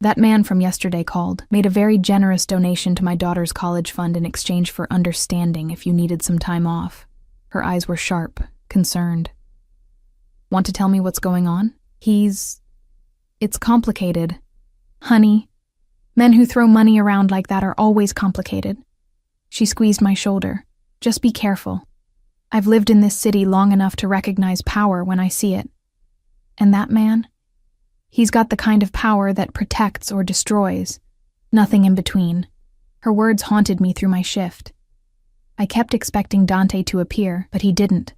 Speaker 1: "That man from yesterday called, made a very generous donation to my daughter's college fund in exchange for understanding if you needed some time off." Her eyes were sharp, concerned. "Want to tell me what's going on?" It's complicated. Honey, men who throw money around like that are always complicated." She squeezed my shoulder. "Just be careful. I've lived in this city long enough to recognize power when I see it. And that man? He's got the kind of power that protects or destroys. Nothing in between." Her words haunted me through my shift. I kept expecting Dante to appear, but he didn't.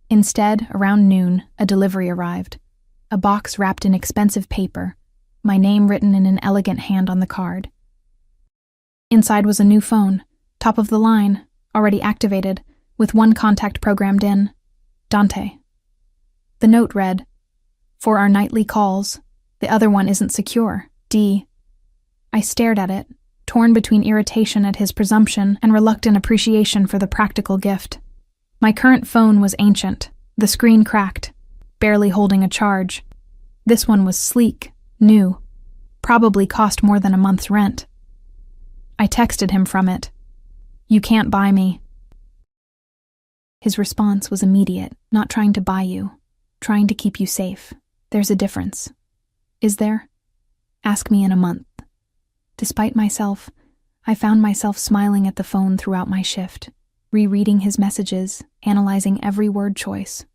Speaker 1: Instead, around noon, a delivery arrived. A box wrapped in expensive paper, my name written in an elegant hand on the card. Inside was a new phone, top of the line, already activated, with one contact programmed in. Dante. The note read, "For our nightly calls, the other one isn't secure. D." I stared at it, torn between irritation at his presumption and reluctant appreciation for the practical gift. My current phone was ancient, the screen cracked, barely holding a charge. This one was sleek, new, probably cost more than a month's rent. I texted him from it. "You can't buy me." His response was immediate, "Not trying to buy you, trying to keep you safe. There's a difference." "Is there?" "Ask me in a month." Despite myself, I found myself smiling at the phone throughout my shift, rereading his messages, analyzing every word choice.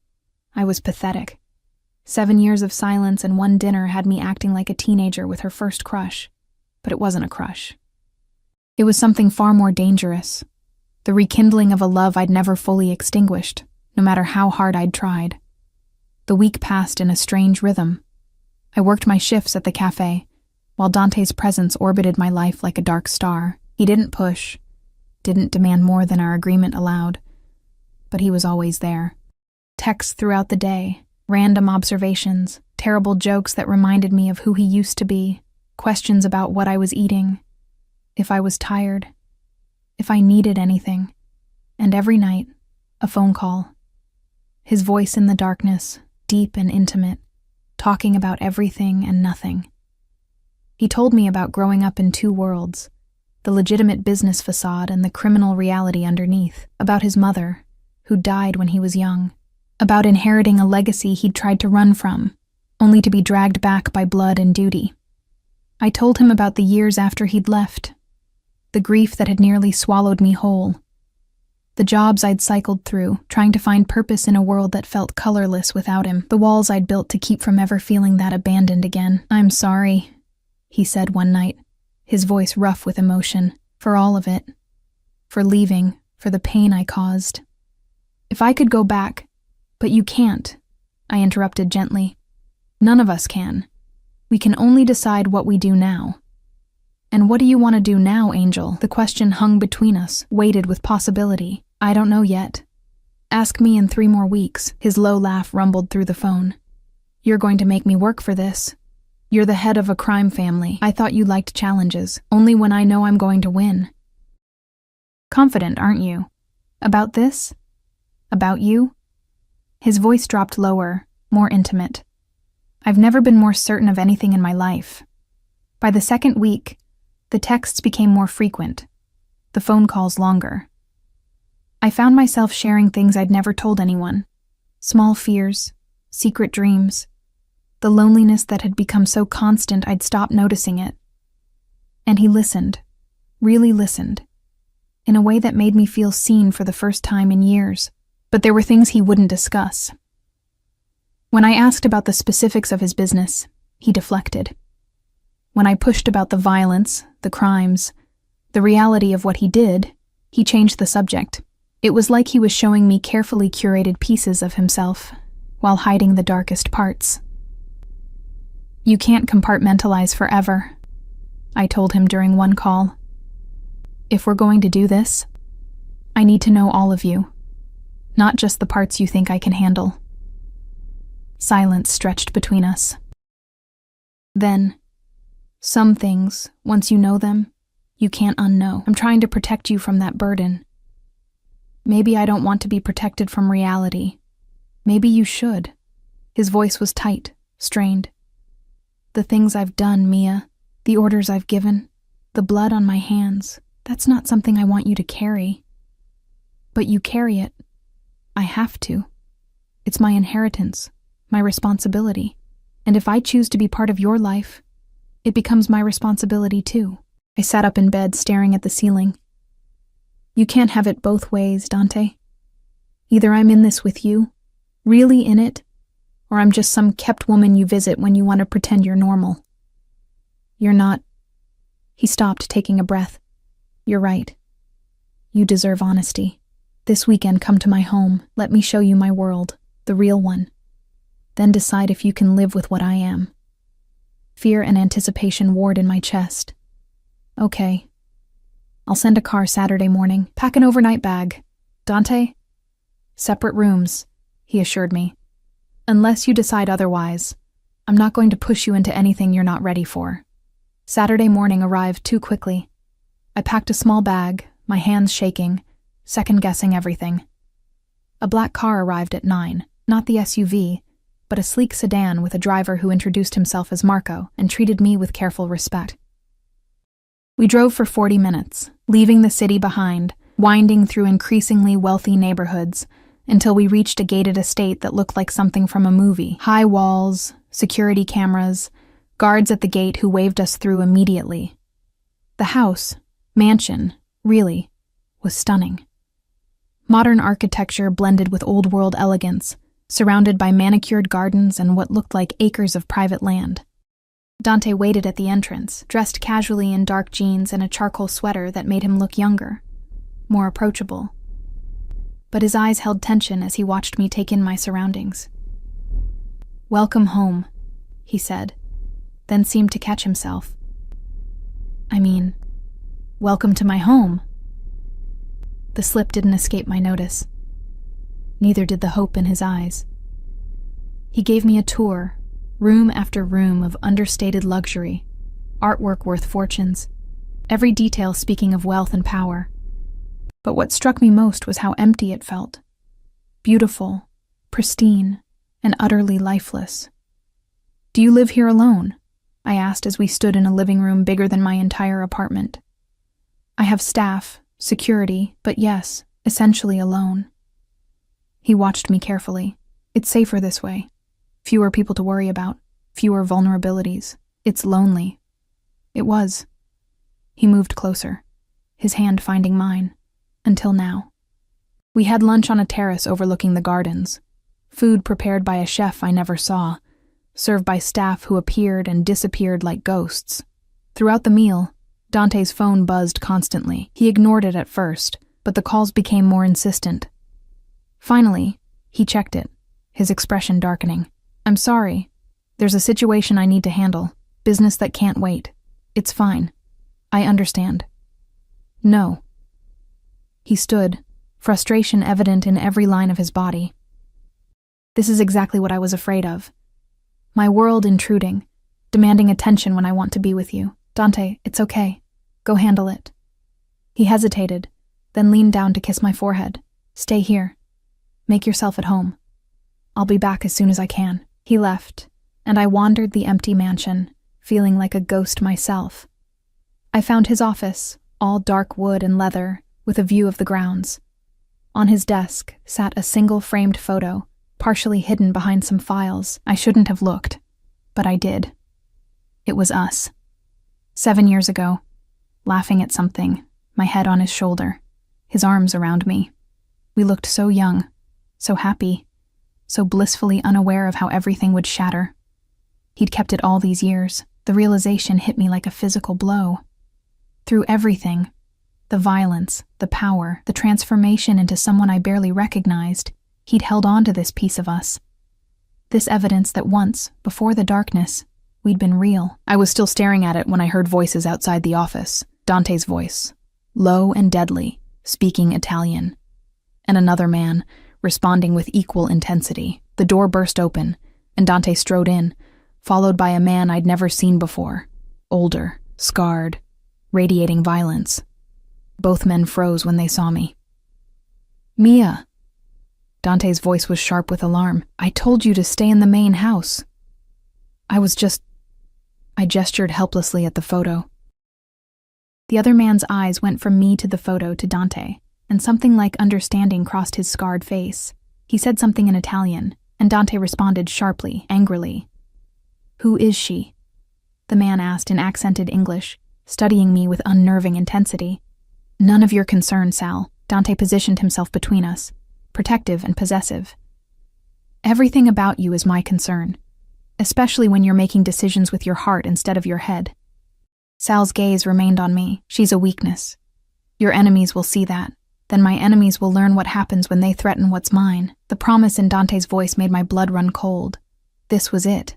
Speaker 1: I was pathetic. 7 years of silence and one dinner had me acting like a teenager with her first crush. But it wasn't a crush. It was something far more dangerous. The rekindling of a love I'd never fully extinguished, no matter how hard I'd tried. The week passed in a strange rhythm. I worked my shifts at the cafe, while Dante's presence orbited my life like a dark star. He didn't push, didn't demand more than our agreement allowed, but he was always there. Texts throughout the day, random observations, terrible jokes that reminded me of who he used to be, questions about what I was eating, if I was tired, if I needed anything, and every night, a phone call. His voice in the darkness, deep and intimate, talking about everything and nothing. He told me about growing up in two worlds, the legitimate business facade and the criminal reality underneath, about his mother, who died when he was young, about inheriting a legacy he'd tried to run from, only to be dragged back by blood and duty. I told him about the years after he'd left, the grief that had nearly swallowed me whole, the jobs I'd cycled through, trying to find purpose in a world that felt colorless without him, the walls I'd built to keep from ever feeling that abandoned again. "I'm sorry," he said one night, his voice rough with emotion, "for all of it, for leaving, for the pain I caused. If I could go back, but you can't," I interrupted gently. "None of us can. We can only decide what we do now." "And what do you want to do now, Angel?" The question hung between us, weighted with possibility. "I don't know yet. Ask me in 3 more weeks." His low laugh rumbled through the phone. "You're going to make me work for this. You're the head of a crime family. I thought you liked challenges, only when I know I'm going to win." "Confident, aren't you? About this? About you?" His voice dropped lower, more intimate. "I've never been more certain of anything in my life." By the second week, the texts became more frequent, the phone calls longer. I found myself sharing things I'd never told anyone, small fears, secret dreams, the loneliness that had become so constant I'd stopped noticing it. And he listened, really listened, in a way that made me feel seen for the first time in years. But there were things he wouldn't discuss. When I asked about the specifics of his business, he deflected. When I pushed about the violence, the crimes, the reality of what he did, he changed the subject. It was like he was showing me carefully curated pieces of himself, while hiding the darkest parts. "You can't compartmentalize forever," I told him during one call. "If we're going to do this, I need to know all of you, not just the parts you think I can handle." Silence stretched between us. Then, "Some things, once you know them, you can't unknow. I'm trying to protect you from that burden. Maybe I don't want to be protected from reality. Maybe you should." His voice was tight, strained. "The things I've done, Mia, the orders I've given, the blood on my hands, that's not something I want you to carry. But you carry it. I have to. It's my inheritance, my responsibility. And if I choose to be part of your life, it becomes my responsibility too." I sat up in bed, staring at the ceiling. "You can't have it both ways, Dante. Either I'm in this with you, really in it, or I'm just some kept woman you visit when you want to pretend you're normal. You're not." He stopped, taking a breath. "You're right. You deserve honesty. This weekend, come to my home. Let me show you my world, the real one. Then decide if you can live with what I am." Fear and anticipation warred in my chest. "Okay. I'll send a car Saturday morning. Pack an overnight bag. Dante?" "Separate rooms," he assured me. "Unless you decide otherwise, I'm not going to push you into anything you're not ready for." Saturday morning arrived too quickly. I packed a small bag, my hands shaking, second-guessing everything. A black car arrived at 9, not the SUV, but a sleek sedan with a driver who introduced himself as Marco and treated me with careful respect. We drove for 40 minutes, leaving the city behind, winding through increasingly wealthy neighborhoods, until we reached a gated estate that looked like something from a movie. High walls, security cameras, guards at the gate who waved us through immediately. The house, mansion, really, was stunning. Modern architecture blended with old-world elegance, surrounded by manicured gardens and what looked like acres of private land. Dante waited at the entrance, dressed casually in dark jeans and a charcoal sweater that made him look younger, more approachable. but his eyes held tension as he watched me take in my surroundings. "Welcome home," he said, then seemed to catch himself. Welcome to my home." The slip didn't escape my notice. Neither did the hope in his eyes. He gave me a tour, room after room of understated luxury, artwork worth fortunes, every detail speaking of wealth and power. But what struck me most was how empty it felt. Beautiful, pristine, and utterly lifeless. "Do you live here alone?" I asked as we stood in a living room bigger than my entire apartment. "I have staff, security, but yes, essentially alone." He watched me carefully. "It's safer this way. Fewer people to worry about, fewer vulnerabilities. It's lonely." It was. He moved closer, his hand finding mine, until now. We had lunch on a terrace overlooking the gardens, food prepared by a chef I never saw, served by staff who appeared and disappeared like ghosts. Throughout the meal, Dante's phone buzzed constantly. He ignored it at first, but the calls became more insistent. Finally, he checked it, his expression darkening. "I'm sorry. There's a situation I need to handle. Business that can't wait. It's fine. I understand." "No." He stood, frustration evident in every line of his body. "This is exactly what I was afraid of. My world intruding, demanding attention when I want to be with you. Dante, it's okay. Go handle it." He hesitated, then leaned down to kiss my forehead. "Stay here. Make yourself at home. I'll be back as soon as I can." He left, and I wandered the empty mansion, feeling like a ghost myself. I found his office, all dark wood and leather, with a view of the grounds. On his desk sat a single framed photo, partially hidden behind some files. I shouldn't have looked, but I did. It was us. 7 years ago, laughing at something, my head on his shoulder, his arms around me. We looked so young, so happy, so blissfully unaware of how everything would shatter. He'd kept it all these years. The realization hit me like a physical blow. Through everything, the violence, the power, the transformation into someone I barely recognized, he'd held on to this piece of us. This evidence that once, before the darkness, we'd been real. I was still staring at it when I heard voices outside the office. Dante's voice, low and deadly, speaking Italian. And another man, responding with equal intensity. The door burst open, and Dante strode in, followed by a man I'd never seen before. Older, scarred, radiating violence. Both men froze when they saw me. "Mia!" Dante's voice was sharp with alarm. "I told you to stay in the main house." I gestured helplessly at the photo. The other man's eyes went from me to the photo to Dante, and something like understanding crossed his scarred face. He said something in Italian, and Dante responded sharply, angrily. "Who is she?" the man asked in accented English, studying me with unnerving intensity. "None of your concern, Sal." Dante positioned himself between us, protective and possessive. "Everything about you is my concern, especially when you're making decisions with your heart instead of your head." Sal's gaze remained on me. "She's a weakness. Your enemies will see that. Then my enemies will learn what happens when they threaten what's mine." The promise in Dante's voice made my blood run cold. This was it.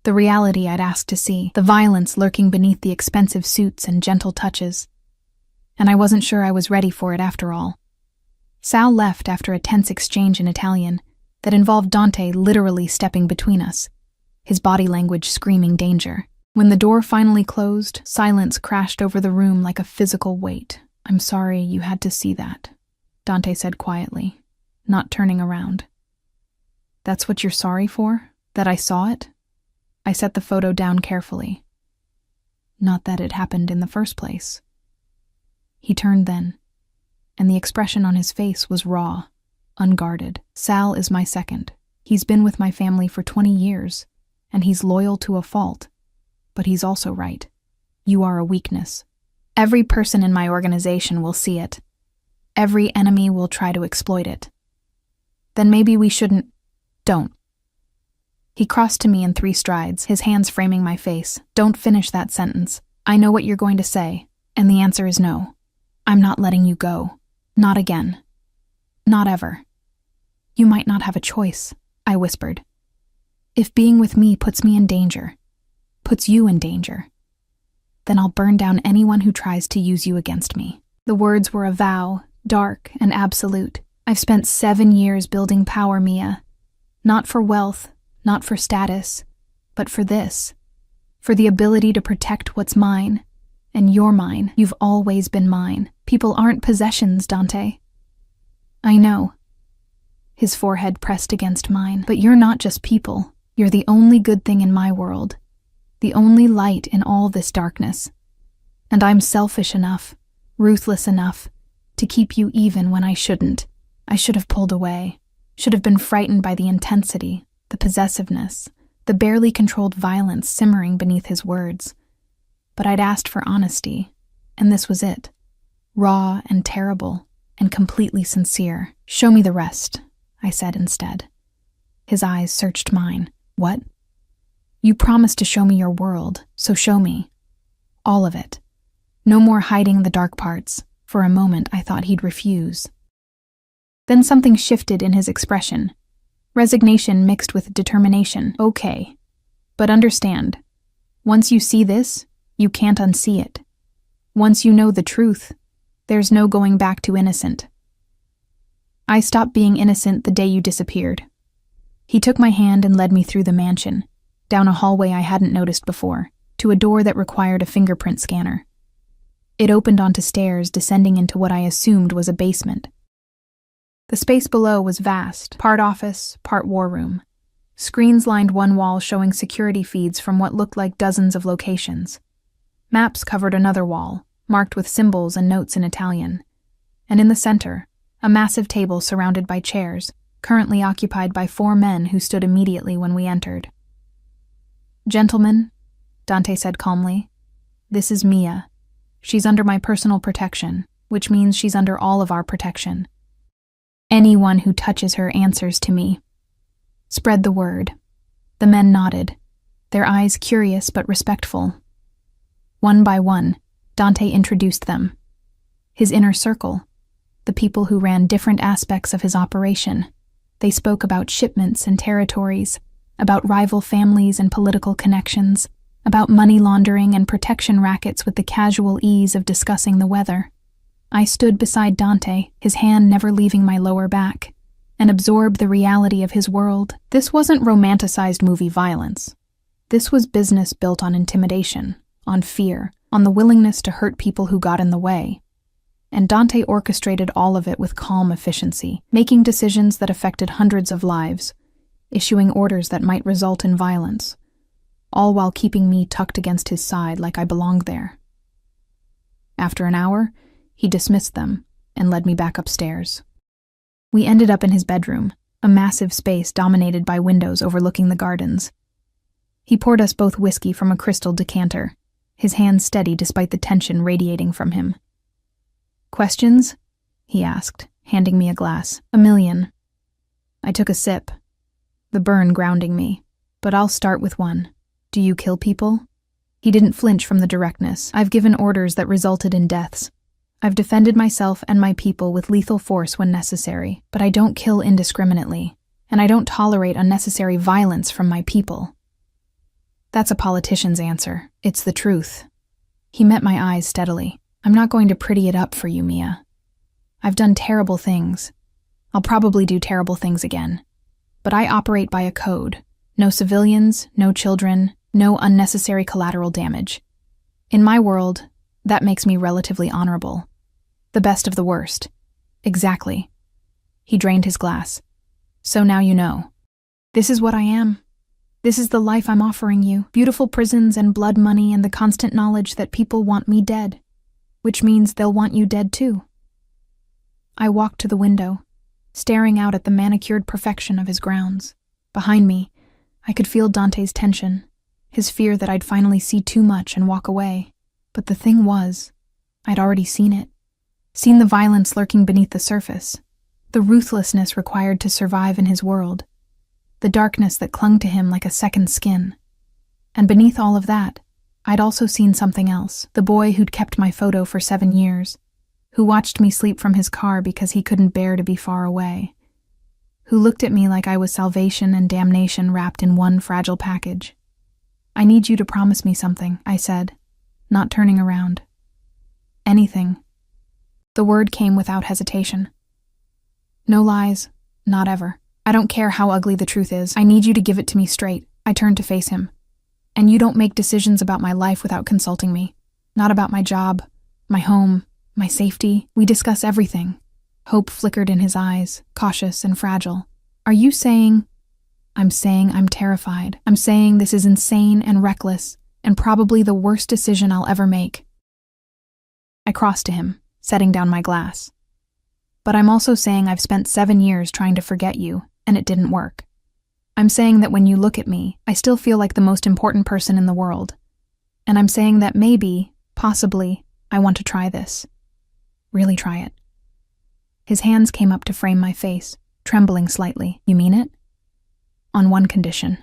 Speaker 1: The reality I'd asked to see, the violence lurking beneath the expensive suits and gentle touches. And I wasn't sure I was ready for it after all. Sal left after a tense exchange in Italian that involved Dante literally stepping between us, his body language screaming danger. When the door finally closed, silence crashed over the room like a physical weight. "I'm sorry you had to see that," Dante said quietly, not turning around. "That's what you're sorry for? That I saw it?" I set the photo down carefully. "Not that it happened in the first place." He turned then, and the expression on his face was raw, unguarded. "Sal is my second. He's been with my family for 20 years, and he's loyal to a fault. But he's also right. You are a weakness. Every person in my organization will see it. Every enemy will try to exploit it. Then maybe we shouldn't... Don't." He crossed to me in 3 strides, his hands framing my face. "Don't finish that sentence. I know what you're going to say, and the answer is no. I'm not letting you go. Not again." Not ever. You might not have a choice, I whispered. If being with me puts me in danger, puts you in danger, then I'll burn down anyone who tries to use you against me. The words were a vow, dark and absolute. I've spent 7 years building power, Mia. Not for wealth, not for status, but for this. For the ability to protect what's mine. And you're mine. You've always been mine. People aren't possessions, Dante. I know. His forehead pressed against mine. But you're not just people. You're the only good thing in my world. The only light in all this darkness. And I'm selfish enough, ruthless enough, to keep you even when I shouldn't. I should have pulled away. Should have been frightened by the intensity, the possessiveness, the barely controlled violence simmering beneath his words. But I'd asked for honesty, and this was it. Raw and terrible, and completely sincere. Show me the rest, I said instead. His eyes searched mine. What? You promised to show me your world, so show me. All of it. No more hiding the dark parts. For a moment, I thought he'd refuse. Then something shifted in his expression. Resignation mixed with determination. Okay. But understand, once you see this, you can't unsee it. Once you know the truth, there's no going back to innocent. I stopped being innocent the day you disappeared. He took my hand and led me through the mansion, down a hallway I hadn't noticed before, to a door that required a fingerprint scanner. It opened onto stairs descending into what I assumed was a basement. The space below was vast, part office, part war room. Screens lined one wall showing security feeds from what looked like dozens of locations. Maps covered another wall, marked with symbols and notes in Italian. And in the center, a massive table surrounded by chairs, currently occupied by 4 men who stood immediately when we entered. Gentlemen, Dante said calmly, this is Mia. She's under my personal protection, which means she's under all of our protection. Anyone who touches her answers to me. Spread the word. The men nodded, their eyes curious but respectful. One by one, Dante introduced them. His inner circle, the people who ran different aspects of his operation. They spoke about shipments and territories, about rival families and political connections, about money laundering and protection rackets with the casual ease of discussing the weather. I stood beside Dante, his hand never leaving my lower back, and absorbed the reality of his world. This wasn't romanticized movie violence. This was business built on intimidation, on fear, on the willingness to hurt people who got in the way. And Dante orchestrated all of it with calm efficiency, making decisions that affected hundreds of lives, issuing orders that might result in violence, all while keeping me tucked against his side like I belonged there. After an hour, he dismissed them and led me back upstairs. We ended up in his bedroom, a massive space dominated by windows overlooking the gardens. He poured us both whiskey from a crystal decanter, his hand steady despite the tension radiating from him. Questions? He asked, handing me a glass. 1,000,000. I took a sip, the burn grounding me. But I'll start with one. Do you kill people? He didn't flinch from the directness. I've given orders that resulted in deaths. I've defended myself and my people with lethal force when necessary, but I don't kill indiscriminately, and I don't tolerate unnecessary violence from my people. That's a politician's answer. It's the truth. He met my eyes steadily. I'm not going to pretty it up for you, Mia. I've done terrible things. I'll probably do terrible things again. But I operate by a code. No civilians, no children, no unnecessary collateral damage. In my world, that makes me relatively honorable. The best of the worst. Exactly. He drained his glass. So now you know. This is what I am. This is the life I'm offering you. Beautiful prisons and blood money and the constant knowledge that people want me dead. Which means they'll want you dead too. I walked to the window, staring out at the manicured perfection of his grounds. Behind me, I could feel Dante's tension, his fear that I'd finally see too much and walk away. But the thing was, I'd already seen it. Seen the violence lurking beneath the surface, the ruthlessness required to survive in his world, the darkness that clung to him like a second skin. And beneath all of that, I'd also seen something else, the boy who'd kept my photo for 7 years, who watched me sleep from his car because he couldn't bear to be far away, who looked at me like I was salvation and damnation wrapped in one fragile package. "I need you to promise me something," I said, not turning around. "Anything." The word came without hesitation. "No lies, not ever. I don't care how ugly the truth is. I need you to give it to me straight." I turned to face him. "And you don't make decisions about my life without consulting me. Not about my job, my home, my safety. We discuss everything." Hope flickered in his eyes, cautious and fragile. "Are you saying—" "I'm saying I'm terrified. I'm saying this is insane and reckless, and probably the worst decision I'll ever make." I crossed to him, setting down my glass. "But I'm also saying I've spent 7 years trying to forget you, and it didn't work. I'm saying that when you look at me, I still feel like the most important person in the world. And I'm saying that maybe, possibly, I want to try this. Really try it." His hands came up to frame my face, trembling slightly. "You mean it?" "On one condition."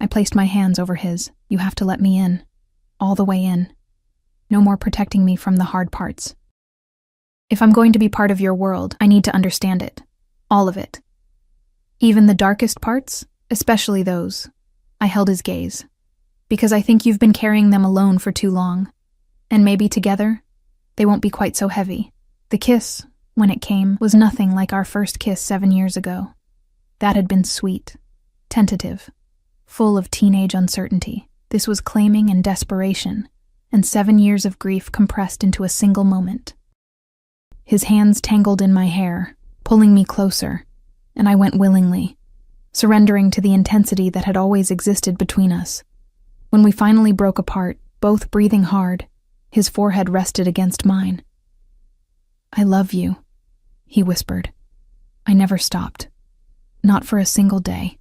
Speaker 1: I placed my hands over his. "You have to let me in. All the way in. No more protecting me from the hard parts. If I'm going to be part of your world, I need to understand it. All of it. Even the darkest parts, especially those." I held his gaze. "Because I think you've been carrying them alone for too long. And maybe together, they won't be quite so heavy." The kiss, when it came, was nothing like our first kiss 7 years ago. That had been sweet, tentative, full of teenage uncertainty. This was claiming and desperation, and 7 years of grief compressed into a single moment. His hands tangled in my hair, pulling me closer, and I went willingly, surrendering to the intensity that had always existed between us. When we finally broke apart, both breathing hard, his forehead rested against mine. "I love you," he whispered. "I never stopped. Not for a single day.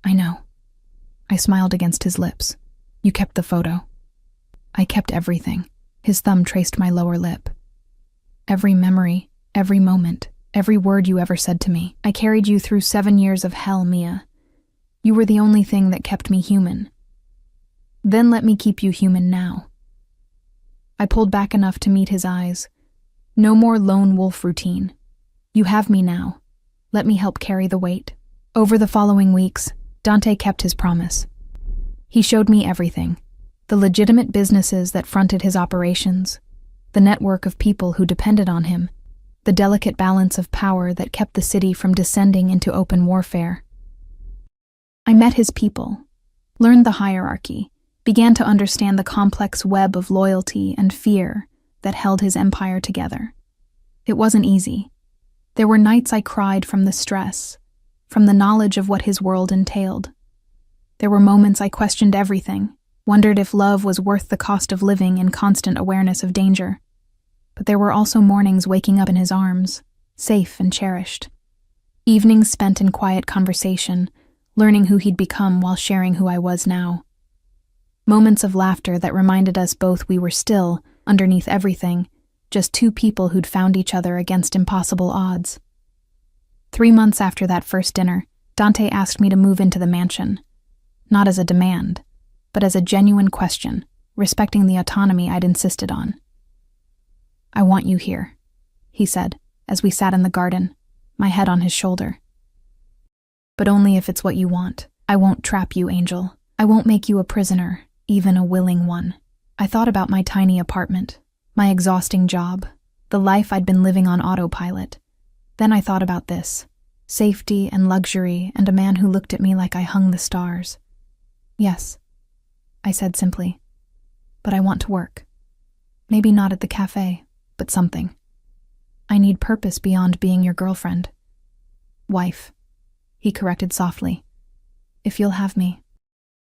Speaker 1: I know." I smiled against his lips. "You kept the photo." "I kept everything." His thumb traced my lower lip. "Every memory, every moment, every word you ever said to me. I carried you through 7 years of hell, Mia. You were the only thing that kept me human. Then let me keep you human now." I pulled back enough to meet his eyes. "No more lone wolf routine. You have me now. Let me help carry the weight." Over the following weeks, Dante kept his promise. He showed me everything. The legitimate businesses that fronted his operations, the network of people who depended on him, the delicate balance of power that kept the city from descending into open warfare. I met his people, learned the hierarchy, began to understand the complex web of loyalty and fear that held his empire together. It wasn't easy. There were nights I cried from the stress, from the knowledge of what his world entailed. There were moments I questioned everything, wondered if love was worth the cost of living in constant awareness of danger. But there were also mornings waking up in his arms, safe and cherished. Evenings spent in quiet conversation, learning who he'd become while sharing who I was now. Moments of laughter that reminded us both we were still, underneath everything, just two people who'd found each other against impossible odds. 3 months after that first dinner, Dante asked me to move into the mansion. Not as a demand, but as a genuine question, respecting the autonomy I'd insisted on. "I want you here," he said, as we sat in the garden, my head on his shoulder. "But only if it's what you want. I won't trap you, Angel. I won't make you a prisoner, even a willing one." I thought about my tiny apartment, my exhausting job, the life I'd been living on autopilot. Then I thought about this, safety and luxury and a man who looked at me like I hung the stars. "Yes," I said simply, "but I want to work. Maybe not at the cafe, but something. I need purpose beyond being your girlfriend." "Wife," he corrected softly. "If you'll have me."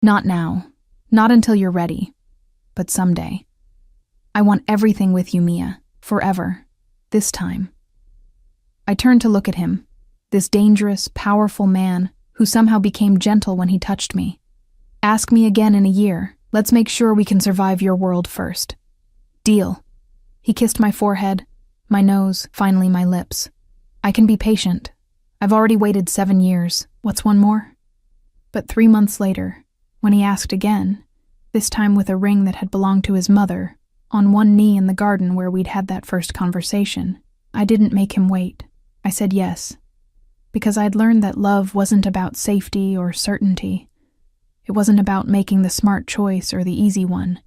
Speaker 1: "Not now. Not until you're ready. But someday. I want everything with you, Mia. Forever. This time." I turned to look at him, this dangerous, powerful man who somehow became gentle when he touched me. "Ask me again in a year. Let's make sure we can survive your world first." "Deal." He kissed my forehead, my nose, finally my lips. "I can be patient. I've already waited 7 years. What's one more?" But 3 months later, when he asked again, this time with a ring that had belonged to his mother, on one knee in the garden where we'd had that first conversation. I didn't make him wait. I said yes, because I'd learned that love wasn't about safety or certainty. It wasn't about making the smart choice or the easy one.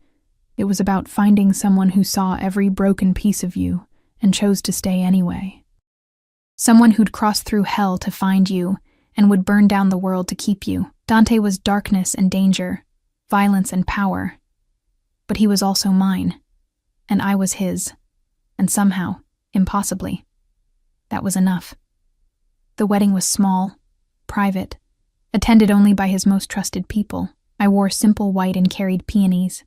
Speaker 1: It was about finding someone who saw every broken piece of you and chose to stay anyway. Someone who'd cross through hell to find you and would burn down the world to keep you. Dante was darkness and danger, violence and power. But he was also mine, and I was his, and somehow, impossibly, that was enough. The wedding was small, private, attended only by his most trusted people. I wore simple white and carried peonies.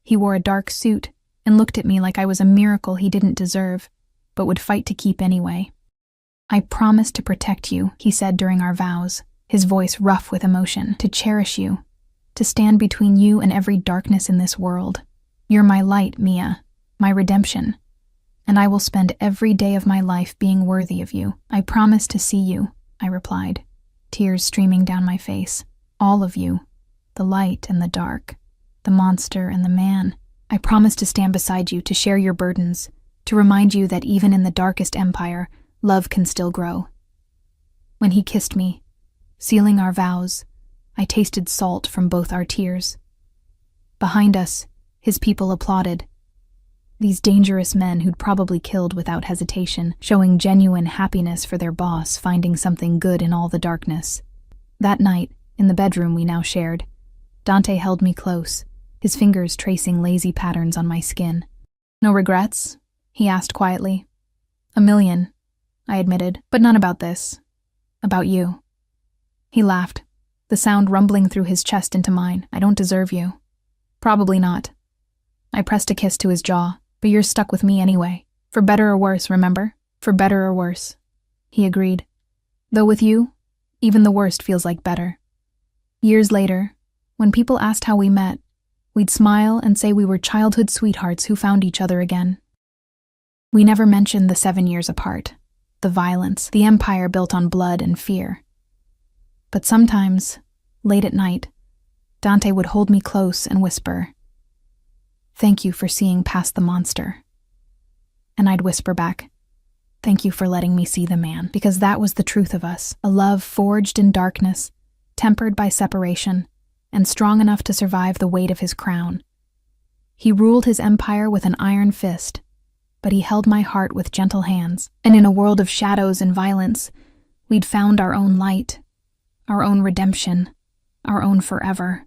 Speaker 1: He wore a dark suit and looked at me like I was a miracle he didn't deserve, but would fight to keep anyway. I promise to protect you, he said during our vows, his voice rough with emotion, to cherish you, to stand between you and every darkness in this world. You're my light, Mia, my redemption, and I will spend every day of my life being worthy of you. I promise to see you, I replied, tears streaming down my face. All of you, the light and the dark, the monster and the man. I promise to stand beside you, to share your burdens, to remind you that even in the darkest empire, love can still grow. When he kissed me, sealing our vows, I tasted salt from both our tears. Behind us, his people applauded. These dangerous men who'd probably killed without hesitation, showing genuine happiness for their boss, finding something good in all the darkness. That night, in the bedroom we now shared, Dante held me close, his fingers tracing lazy patterns on my skin. No regrets? He asked quietly. A million, I admitted, but none about this. About you. He laughed, the sound rumbling through his chest into mine. I don't deserve you. Probably not. I pressed a kiss to his jaw. But you're stuck with me anyway. For better or worse, remember? For better or worse. He agreed. Though with you, even the worst feels like better. Years later, when people asked how we met, we'd smile and say we were childhood sweethearts who found each other again. We never mentioned the 7 years apart, the violence, the empire built on blood and fear. But sometimes, late at night, Dante would hold me close and whisper, "Thank you for seeing past the monster." And I'd whisper back, "Thank you for letting me see the man," because that was the truth of us, a love forged in darkness, tempered by separation, and strong enough to survive the weight of his crown. He ruled his empire with an iron fist, but he held my heart with gentle hands, and in a world of shadows and violence, we'd found our own light, our own redemption, our own forever.